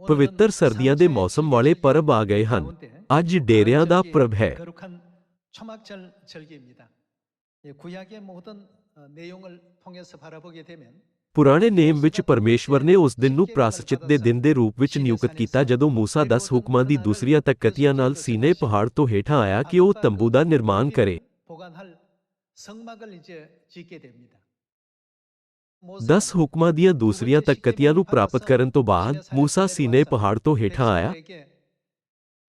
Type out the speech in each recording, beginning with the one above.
ਪਵਿੱਤਰ ਸਰਦੀਆਂ ਦੇ ਮੌਸਮ ਵਾਲੇ ਪਰਬ ਆ ਗਏ ਹਨ। ਅੱਜ ਡੇਰਿਆਂ ਦਾ ਪਰਬ ਹੈ। 거룩한 초막절 절기입니다. 구약의 모든 내용을 통해서 바라보게 되면 ਪੁਰਾਣੇ ਨੇਮ ਵਿੱਚ ਪਰਮੇਸ਼ਵਰ ਨੇ ਉਸ ਦਿਨ ਨੂੰ ਪ੍ਰਾਸਚਿਤ ਦੇ ਦਿਨ ਦੇ ਰੂਪ ਵਿੱਚ ਨਿਯੁਕਤ ਕੀਤਾ ਜਦੋਂ ਮੂਸਾ 10 ਹੁਕਮਾਂ ਦੀ ਦੂਸਰੀਆਂ ਤਕਤੀਆਂ ਨਾਲ ਸੀਨੇ ਪਹਾੜ ਤੋਂ ਹੇਠਾਂ ਆਇਆ ਕਿ ਉਹ ਤੰਬੂ ਦਾ ਨਿਰਮਾਣ ਕਰੇ। 보관할 성막을 이제 짓게 됩니다. 10 ਹੁਕਮਾਂ ਦੀਆਂ ਦੂਸਰੀਆਂ ਤਕਤੀਆਂ ਨੂੰ ਪ੍ਰਾਪਤ ਕਰਨ ਤੋਂ ਬਾਅਦ ਮੂਸਾ ਸੀਨੇ ਪਹਾੜ ਤੋਂ ਹੇਠਾਂ ਆਇਆ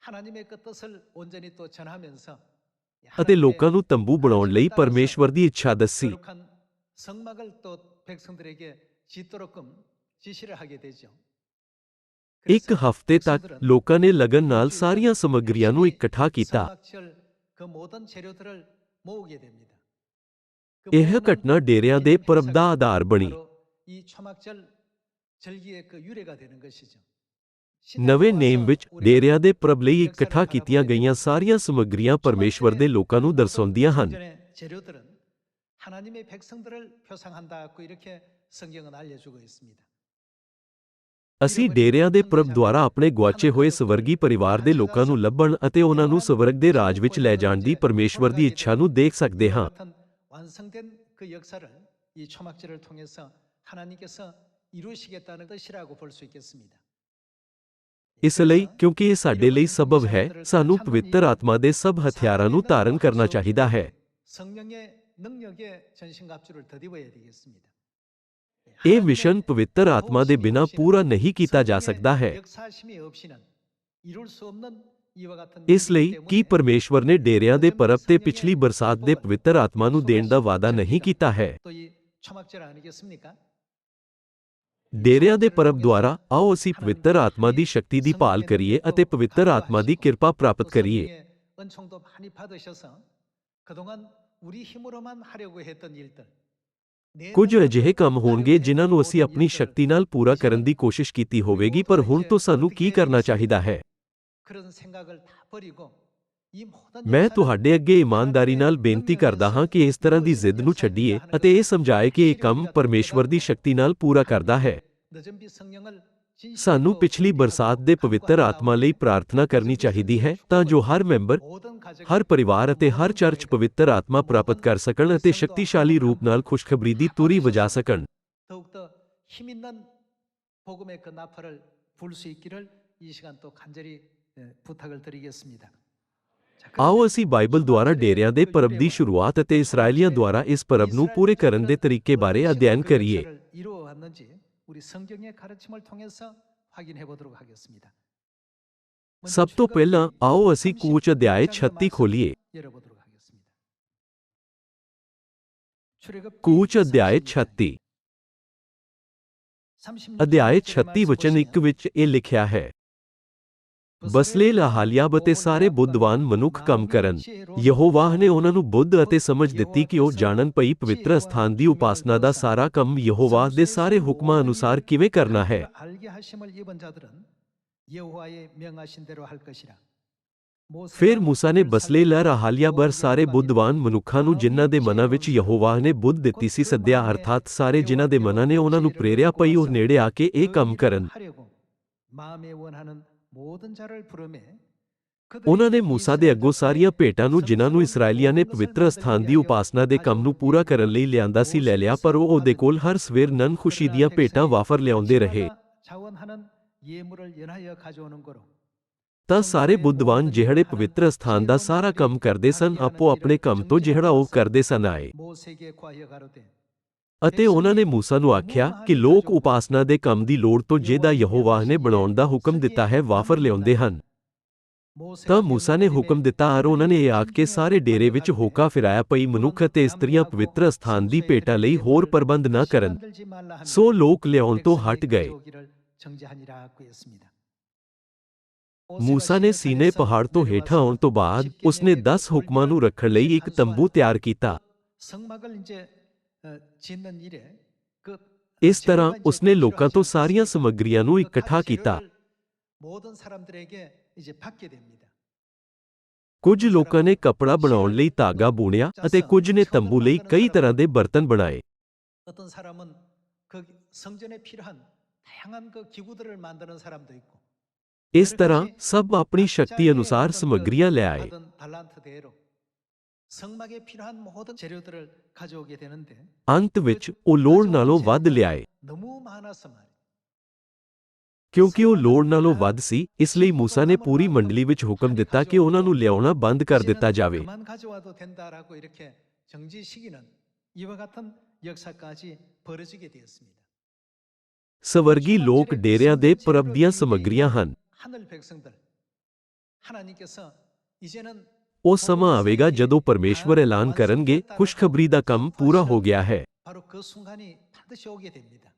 하나님의 그 뜻을 온전히 또 전하면서 ਅਤੇ ਲੋਕਾਂ ਨੂੰ ਤੰਬੂ ਬਣਾਉਣ ਲਈ ਪਰਮੇਸ਼ਵਰ ਦੀ ਇੱਛਾ ਦੱਸੀ। 거룩한 성막을 또 백성들에게 짓도록끔 지시를 하게 되죠. ਇੱਕ ਹਫ਼ਤੇ ਤੱਕ ਲੋਕਾਂ ਨੇ ਲਗਨ ਨਾਲ ਸਾਰੀਆਂ ਸਮੱਗਰੀਆਂ ਨੂੰ ਇਕੱਠਾ ਕੀਤਾ। 성막절 그 모든 재료들을 모으게 됩니다. ਇਹ ਘਟਨਾ ਡੇਰਿਆਂ ਦੇ ਪਰਬ ਦਾ ਆਧਾਰ ਬਣੀ। 이 초막절 절기의 그 유래가 되는 것이죠. ਨਵੇਂ ਨੇਮ ਵਿੱਚ ਡੇਰਿਆਂ ਦੇ ਪਰਬ ਲਈ ਇਕੱਠਾ ਕੀਤੀਆਂ ਗਈਆਂ ਸਾਰੀਆਂ ਸਮੱਗਰੀਆਂ ਪਰਮੇਸ਼ਵਰ ਦੇ ਲੋਕਾਂ ਨੂੰ ਦਰਸਾਉਂਦੀਆਂ ਹਨ। 재료들은 하나님의 백성들을 표상한다고 이렇게 성경은 알려주고 있습니다. ਅਸੀਂ ਡੇਰਿਆਂ ਦੇ ਪਰਬ ਦੁਆਰਾ ਆਪਣੇ ਗੁਆਚੇ ਹੋਏ ਸਵਰਗੀ ਪਰਿਵਾਰ ਦੇ ਲੋਕਾਂ ਨੂੰ ਲੱਭਣ ਅਤੇ ਉਹਨਾਂ ਨੂੰ ਸਵਰਗ ਦੇ ਰਾਜ ਵਿੱਚ ਲੈ ਜਾਣ ਦੀ ਪਰਮੇਸ਼ਵਰ ਦੀ ਇੱਛਾ ਨੂੰ ਦੇਖ ਸਕਦੇ ਹਾਂ। 완성된 그 역사를 이 초막절을 통해서 하나님께서 이루시겠다는 뜻이라고 볼 수 있겠습니다. ਇਸ ਲਈ ਕਿਉਂਕਿ ਇਹ ਸਾਡੇ ਲਈ ਸਬਬ ਹੈ, ਸਾਨੂੰ ਪਵਿੱਤਰ ਆਤਮਾ ਦੇ ਸਭ ਹਥਿਆਰਾਂ ਨੂੰ ਧਾਰਨ ਕਰਨਾ ਚਾਹੀਦਾ ਹੈ। 성령의 능력에 전신갑주를 덧입어야 되겠습니다. ਇਹ ਮਿਸ਼ਨ ਪਵਿੱਤਰ ਆਤਮਾ ਦੇ ਬਿਨਾਂ ਪੂਰਾ ਨਹੀਂ ਕੀਤਾ ਜਾ ਸਕਦਾ ਹੈ। 역사심이 없이는 이룰 수 없는 이와 같은 ਇਸ ਲਈ ਕੀ ਪਰਮੇਸ਼ਵਰ ਨੇ ਡੇਰਿਆਂ ਦੇ ਪਰਬ ਤੇ ਪਿਛਲੀ ਬਰਸਾਤ ਦੇ ਪਵਿੱਤਰ ਆਤਮਾ ਨੂੰ ਦੇਣ ਦਾ ਵਾਅਦਾ ਨਹੀਂ ਕੀਤਾ ਹੈ। 또 이 초막절 아니겠습니까? ਡੇਰਿਆਂ ਦੇ ਪਰਬ ਦੁਆਰਾ ਆਓ ਅਸੀਂ ਪਵਿੱਤਰ ਆਤਮਾ ਦੀ ਸ਼ਕਤੀ ਦੀ ਭਾਲ ਕਰੀਏ ਅਤੇ ਪਵਿੱਤਰ ਆਤਮਾ ਦੀ ਕਿਰਪਾ ਪ੍ਰਾਪਤ ਕਰੀਏ। 은총도 많이 받으셔서 그동안 우리 힘으로만 하려고 했던 일들 ਕੁਝ ਅਜਿਹੇ ਕੰਮ ਹੋਣਗੇ ਜਿਨ੍ਹਾਂ ਨੂੰ ਅਸੀਂ ਆਪਣੀ ਸ਼ਕਤੀ ਨਾਲ ਪੂਰਾ ਕਰਨ ਦੀ ਕੋਸ਼ਿਸ਼ ਕੀਤੀ ਹੋਵੇਗੀ, ਪਰ ਹੁਣ ਤੋਂ ਸਾਨੂੰ ਕੀ ਕਰਨਾ ਚਾਹੀਦਾ ਹੈ? 그런 생각을 다 버리고 이 모든 ਮੈਂ ਤੁਹਾਡੇ ਅੱਗੇ ਇਮਾਨਦਾਰੀ ਨਾਲ ਬੇਨਤੀ ਕਰਦਾ ਹਾਂ ਕਿ ਇਸ ਤਰ੍ਹਾਂ ਦੀ ਜ਼ਿੱਦ ਨੂੰ ਛੱਡੀਏ ਅਤੇ ਇਹ ਸਮਝਾਏ ਕਿ ਇਹ ਕੰਮ ਪਰਮੇਸ਼ਵਰ ਦੀ ਸ਼ਕਤੀ ਨਾਲ ਪੂਰਾ ਕਰਦਾ ਹੈ। 늦은 비 성령을 ਸਾਨੂੰ ਪਿਛਲੀ ਬਰਸਾਤ ਦੇ ਪਵਿੱਤਰ ਆਤਮਾ ਲਈ ਪ੍ਰਾਰਥਨਾ ਕਰਨੀ ਚਾਹੀਦੀ ਹੈ ਤਾਂ ਜੋ ਹਰ ਮੈਂਬਰ, 모든 가정 ਹਰ ਪਰਿਵਾਰ ਅਤੇ ਹਰ ਚਰਚ ਪਵਿੱਤਰ ਆਤਮਾ ਪ੍ਰਾਪਤ ਕਰ ਸਕਣ ਅਤੇ ਸ਼ਕਤੀਸ਼ਾਲੀ ਰੂਪ ਨਾਲ ਖੁਸ਼ਖਬਰੀ ਦੀ ਤੂਰੀ ਵਜਾ ਸਕਣ। 더욱더 힘 있는 복음의 그 나팔을 불 수 있기를 이 시간 또 간절히 부탁을 드리겠습니다. ਆਓ ਅਸੀਂ ਬਾਈਬਲ ਦੁਆਰਾ ਡੇਰਿਆਂ ਦੇ ਪਰਬ ਦੀ ਸ਼ੁਰੂਆਤ ਅਤੇ ਇਸਰਾਏਲੀਆਂ ਦੁਆਰਾ ਇਸ ਪਰਬ ਨੂੰ ਪੂਰੇ ਕਰਨ ਦੇ ਤਰੀਕੇ ਬਾਰੇ ਅਧਿਐਨ ਕਰੀਏ। 이루어 왔는지 우리 성경의 가르침을 통해서 확인해 보도록 하겠습니다. ਸਭ ਤੋਂ ਪਹਿਲਾਂ ਆਓ ਅਸੀਂ ਕੂਚ ਅਧਿਆਇ 36 ਖੋਲੀਏ। 열어보도록 하겠습니다. 출애굽기 ਕੂਚ ਅਧਿਆਇ 36 ਅਧਿਆਇ 36 ਵਚਨ 1 ਵਿੱਚ ਇਹ ਲਿਖਿਆ ਹੈ, ਬਸਲੇਲ ਅਹਾਲਿਆਬ ਅਤੇ ਸਾਰੇ ਬੁੱਧਵਾਨ ਮਨੁੱਖ ਕੰਮ ਕਰਨ। ਯਹੋਵਾਹ ਨੇ ਉਹਨਾਂ ਨੂੰ ਬੁੱਧ ਅਤੇ ਸਮਝ ਦਿੱਤੀ ਕਿ ਉਹ ਜਾਣਨ ਪਈ ਪਵਿੱਤਰ ਅਸਥਾਨ ਦੀ ਉਪਾਸਨਾ ਦਾ ਸਾਰਾ ਕੰਮ ਯਹੋਵਾਹ ਦੇ ਸਾਰੇ ਹੁਕਮਾਂ ਅਨੁਸਾਰ ਕਿਵੇਂ ਕਰਨਾ ਹੈ। 알게 하심을 입은 자들은 여호와의 명하신 대로 할 것이라. ਫਿਰ ਮੂਸਾ ਨੇ ਬਸਲੇਲ ਅਹਾਲਿਆਬ ਅਰ ਸਾਰੇ ਬੁੱਧਵਾਨ ਮਨੁੱਖਾਂ ਨੂੰ ਜਿਨ੍ਹਾਂ ਦੇ ਮਨਾਂ ਵਿੱਚ ਯਹੋਵਾਹ ਨੇ ਬੁੱਧ ਦਿੱਤੀ ਸੀ ਸੱਦਿਆ, ਅਰਥਾਤ ਸਾਰੇ ਜਿਨ੍ਹਾਂ ਦੇ ਮਨਾਂ ਨੇ ਉਹਨਾਂ ਨੂੰ ਪ੍ਰੇਰਿਆ ਪਈ ਉਹ ਨੇੜੇ ਆ ਕੇ ਇਹ ਕੰਮ ਕਰਨ। 하려고 마음에 원하는 모든 자를 부르매 ਉਹਨਾਂ ਨੇ ਮੂਸਾ ਦੇ ਅੱਗੋਂ ਸਾਰੀਆਂ ਭੇਟਾਂ ਨੂੰ ਜਿਨ੍ਹਾਂ ਨੂੰ ਇਸਰਾਏਲੀਆਂ ਨੇ ਪਵਿੱਤਰ ਅਸਥਾਨ ਦੀ ਉਪਾਸਨਾ ਦੇ ਕੰਮ ਨੂੰ ਪੂਰਾ ਕਰਨ ਲਈ ਲਿਆਂਦਾ ਸੀ ਲੈ ਲਿਆ, ਪਰ ਉਹ ਉਹਦੇ ਕੋਲ ਹਰ ਸਵੇਰ ਨਨ ਖੁਸ਼ੀ ਦੀਆਂ ਭੇਟਾਂ ਵਾਫਰ ਲਿਆਉਂਦੇ ਰਹੇ। 자원하는 예물을 연하여 가져오는 거로 ਤਾਂ ਸਾਰੇ ਬੁੱਧਵਾਨ ਜਿਹੜੇ ਪਵਿੱਤਰ ਅਸਥਾਨ ਦਾ ਸਾਰਾ ਕੰਮ ਕਰਦੇ ਸਨ ਆਪੋ ਆਪਣੇ ਕੰਮ ਤੋਂ ਜਿਹੜਾ ਉਹ ਕਰਦੇ ਸਨ ਆਏ। 모세에게 구하여 가로되 ਅਤੇ ਉਹਨਾਂ ਨੇ ਮੂਸਾ ਨੂੰ ਆਖਿਆ ਕਿ ਲੋਕ ਉਪਾਸਨਾ ਦੇ ਕੰਮ ਦੀ ਲੋੜ ਤੋਂ ਜਿਹਦਾ ਯਹੋਵਾਹ ਨੇ ਬਣਾਉਣ ਦਾ ਹੁਕਮ ਦਿੱਤਾ ਹੈ ਵਾਫਰ ਲਿਆਉਂਦੇ ਹਨ। ਤਾਂ ਮੂਸਾ ਨੇ ਹੁਕਮ ਦਿੱਤਾ ਔਰ ਉਹਨਾਂ ਨੇ ਇਹ ਆਖ ਕੇ ਸਾਰੇ ਡੇਰੇ ਵਿੱਚ ਹੋਕਾ ਫਿਰਾਇਆ ਪਈ ਮਨੁੱਖ ਅਤੇ ਇਸਤਰੀਆਂ ਪਵਿੱਤਰ ਅਸਥਾਨ ਦੀ ਭੇਟਾਂ ਲਈ ਹੋਰ ਪ੍ਰਬੰਧ ਨਾ ਕਰਨ। ਸੋ ਲੋਕ ਲਿਆਉਣ ਤੋਂ ਹਟ ਗਏ। ਮੂਸਾ ਨੇ ਸੀਨੇ ਪਹਾੜ ਤੋਂ ਹੇਠਾਂ ਆਉਣ ਤੋਂ ਬਾਅਦ ਉਸਨੇ 10 ਹੁਕਮਾਂ ਨੂੰ ਰੱਖਣ ਲਈ ਇੱਕ ਤੰਬੂ ਤਿਆਰ ਕੀਤਾ। ਇਸ ਤਰ੍ਹਾਂ ਉਸਨੇ ਲੋਕਾਂ ਤੋਂ ਸਾਰੀਆਂ ਸਮੱਗਰੀਆਂ ਨੂੰ ਇਕੱਠਾ ਕੀਤਾ। ਕੁਝ ਲੋਕਾਂ ਨੇ ਕੱਪੜਾ ਬਣਾਉਣ ਲਈ ਧਾਗਾ ਬੁਣਿਆ ਅਤੇ ਕੁਝ ਨੇ ਤੰਬੂ ਲਈ ਕਈ ਤਰ੍ਹਾਂ ਦੇ ਬਰਤਨ ਬਣਾਏ। ਇਸ ਤਰ੍ਹਾਂ ਸਭ ਆਪਣੀ ਸ਼ਕਤੀ ਅਨੁਸਾਰ ਸਮੱਗਰੀਆਂ ਲੈ ਆਏ। 받은 달란트대로 성막에 필요한 모든 재료들을 가져오게 되는데 ਅੰਤ ਵਿੱਚ ਉਹ ਲੋੜ ਨਾਲੋਂ ਵੱਧ ਲਿਆਏ। 너무 많아서 말이에요. ਕਿਉਂਕਿ ਉਹ ਲੋੜ ਨਾਲੋਂ ਵੱਧ ਸੀ, ਇਸ ਲਈ ਮੂਸਾ ਨੇ ਪੂਰੀ ਮੰਡਲੀ ਵਿੱਚ ਹੁਕਮ ਦਿੱਤਾ ਕਿ ਉਹਨਾਂ ਨੂੰ ਲਿਆਉਣਾ ਬੰਦ ਕਰ ਦਿੱਤਾ ਜਾਵੇ। 그만 가져와도 된다라고 이렇게 정지시키는 이와 같은 역사까지 벌어지게 되었습니다. ਸਵਰਗੀ ਲੋਕ ਡੇਰਿਆਂ ਦੇ ਪਰਬ ਦੀਆਂ ਸਮੱਗਰੀਆਂ ਹਨ। 하늘 백성들 하나님께서 이제는 ਉਹ ਸਮਾਂ ਆਵੇਗਾ ਜਦੋਂ ਪਰਮੇਸ਼ਵਰ ਐਲਾਨ ਕਰਨਗੇ, ਖੁਸ਼ਖਬਰੀ ਦਾ ਕੰਮ ਪੂਰਾ ਹੋ ਗਿਆ ਹੈ। 바로 그 순간이 반드시 오게 됩니다.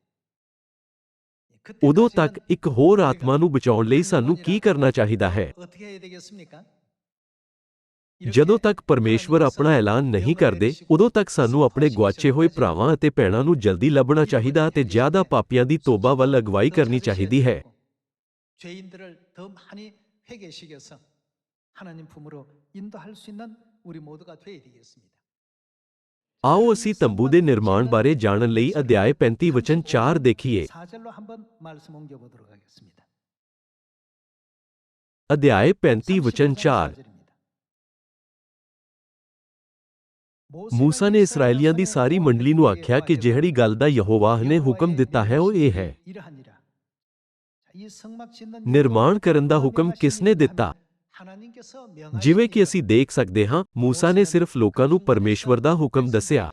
ਉਦੋਂ ਤੱਕ ਇੱਕ ਹੋਰ ਆਤਮਾ ਨੂੰ ਬਚਾਉਣ ਲਈ ਸਾਨੂੰ ਕੀ ਕਰਨਾ ਚਾਹੀਦਾ ਹੈ? 어떻게 해야 되겠습니까? ਜਦੋਂ ਤੱਕ ਪਰਮੇਸ਼ਵਰ ਆਪਣਾ ਐਲਾਨ ਨਹੀਂ ਕਰਦੇ, ਉਦੋਂ ਤੱਕ ਸਾਨੂੰ ਆਪਣੇ ਗੁਆਚੇ ਹੋਏ ਭਰਾਵਾਂ ਅਤੇ ਭੈਣਾਂ ਨੂੰ ਜਲਦੀ ਲੱਭਣਾ ਚਾਹੀਦਾ ਅਤੇ ਜ਼ਿਆਦਾ ਪਾਪੀਆਂ ਦੀ ਤੋਬਾ ਵੱਲ ਅਗਵਾਈ ਕਰਨੀ ਚਾਹੀਦੀ ਹੈ। 죄인들을 더 많이 회개시켜서 하나님 품으로 인도할 수 있는 우리 모두가 되어야 되겠습니다. ਆਓ ਅਸੀਂ ਤੰਬੂ ਦੇ ਨਿਰਮਾਣ ਬਾਰੇ ਜਾਣਨ ਲਈ ਅਧਿਆਇ 35 ਵਚਨ 4 ਦੇਖੀਏ। 4절로 한번 말씀 옮겨 보도록 하겠습니다. ਅਧਿਆਇ 35 ਵਚਨ 4। ਮੂਸਾ ਨੇ ਇਸਰਾਏਲੀਆਂ ਦੀ ਸਾਰੀ ਮੰਡਲੀ ਨੂੰ ਆਖਿਆ ਕਿ ਜਿਹੜੀ ਗੱਲ ਦਾ ਯਹੋਵਾਹ ਨੇ ਹੁਕਮ ਦਿੱਤਾ ਹੈ ਉਹ ਇਹ ਹੈ। ਨਿਰਮਾਣ ਕਰਨ ਦਾ ਹੁਕਮ ਕਿਸ ਨੇ ਦਿੱਤਾ? ਜਿਵੇਂ ਕਿ ਅਸੀਂ ਦੇਖ ਸਕਦੇ ਹਾਂ, ਮੂਸਾ ਨੇ ਸਿਰਫ ਲੋਕਾਂ ਨੂੰ ਪਰਮੇਸ਼ਵਰ ਦਾ ਹੁਕਮ ਦੱਸਿਆ।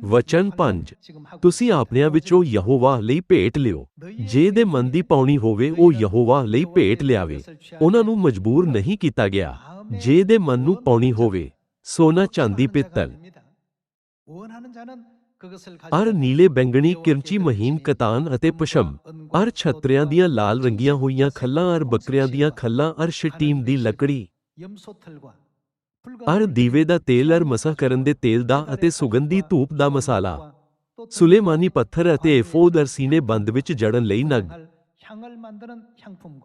ਵਚਨ 5, ਤੁਸੀਂ ਆਪਣਿਆਂ ਵਿੱਚੋਂ ਯਹੋਵਾਹ ਲਈ ਭੇਟ ਲਿਓ। ਜੇ ਦੇ ਮਨ ਦੀ ਪਾਉਣੀ ਹੋਵੇ ਉਹ ਯਹੋਵਾਹ ਲਈ ਭੇਟ ਲਿਆਵੇ। ਉਹਨਾਂ ਨੂੰ ਮਜਬੂਰ ਨਹੀਂ ਕੀਤਾ ਗਿਆ। ਜੇ ਦੇ ਮਨ ਨੂੰ ਪਾਉਣੀ ਹੋਵੇ, ਸੋਨਾ ਚਾਂਦੀ ਪਿੱਤਲ ਅਰ ਨੀਲੇ ਬੈਂਗਣੀ ਕਿਰਚੀ ਮਹੀਨ ਕਤਾਨ ਅਤੇ ਪਸ਼ਮ ਅਰ ਛਤਰਿਆਂ ਦੀਆਂ ਲਾਲ ਰੰਗੀਆਂ ਹੋਈਆਂ ਖੱਲਾਂ ਅਰ ਬੱਕਰਿਆਂ ਦੀਆਂ ਖੱਲਾਂ ਅਰ ਸ਼ਟੀਮ ਦੀ ਲੱਕੜੀ ਅਰ ਦੀਵੇ ਦਾ ਤੇਲ ਅਰ ਮਸਹ ਕਰਨ ਦੇ ਤੇਲ ਦਾ ਅਤੇ ਸੁਗੰਧੀ ਧੂਪ ਦਾ ਮਸਾਲਾ, ਸੁਲੇਮਾਨੀ ਪੱਥਰ ਅਤੇ ਏਫੋਦ ਅਰ ਸੀਨੇ ਬੰਦ ਵਿੱਚ ਜੜਨ ਲਈ ਨਗ।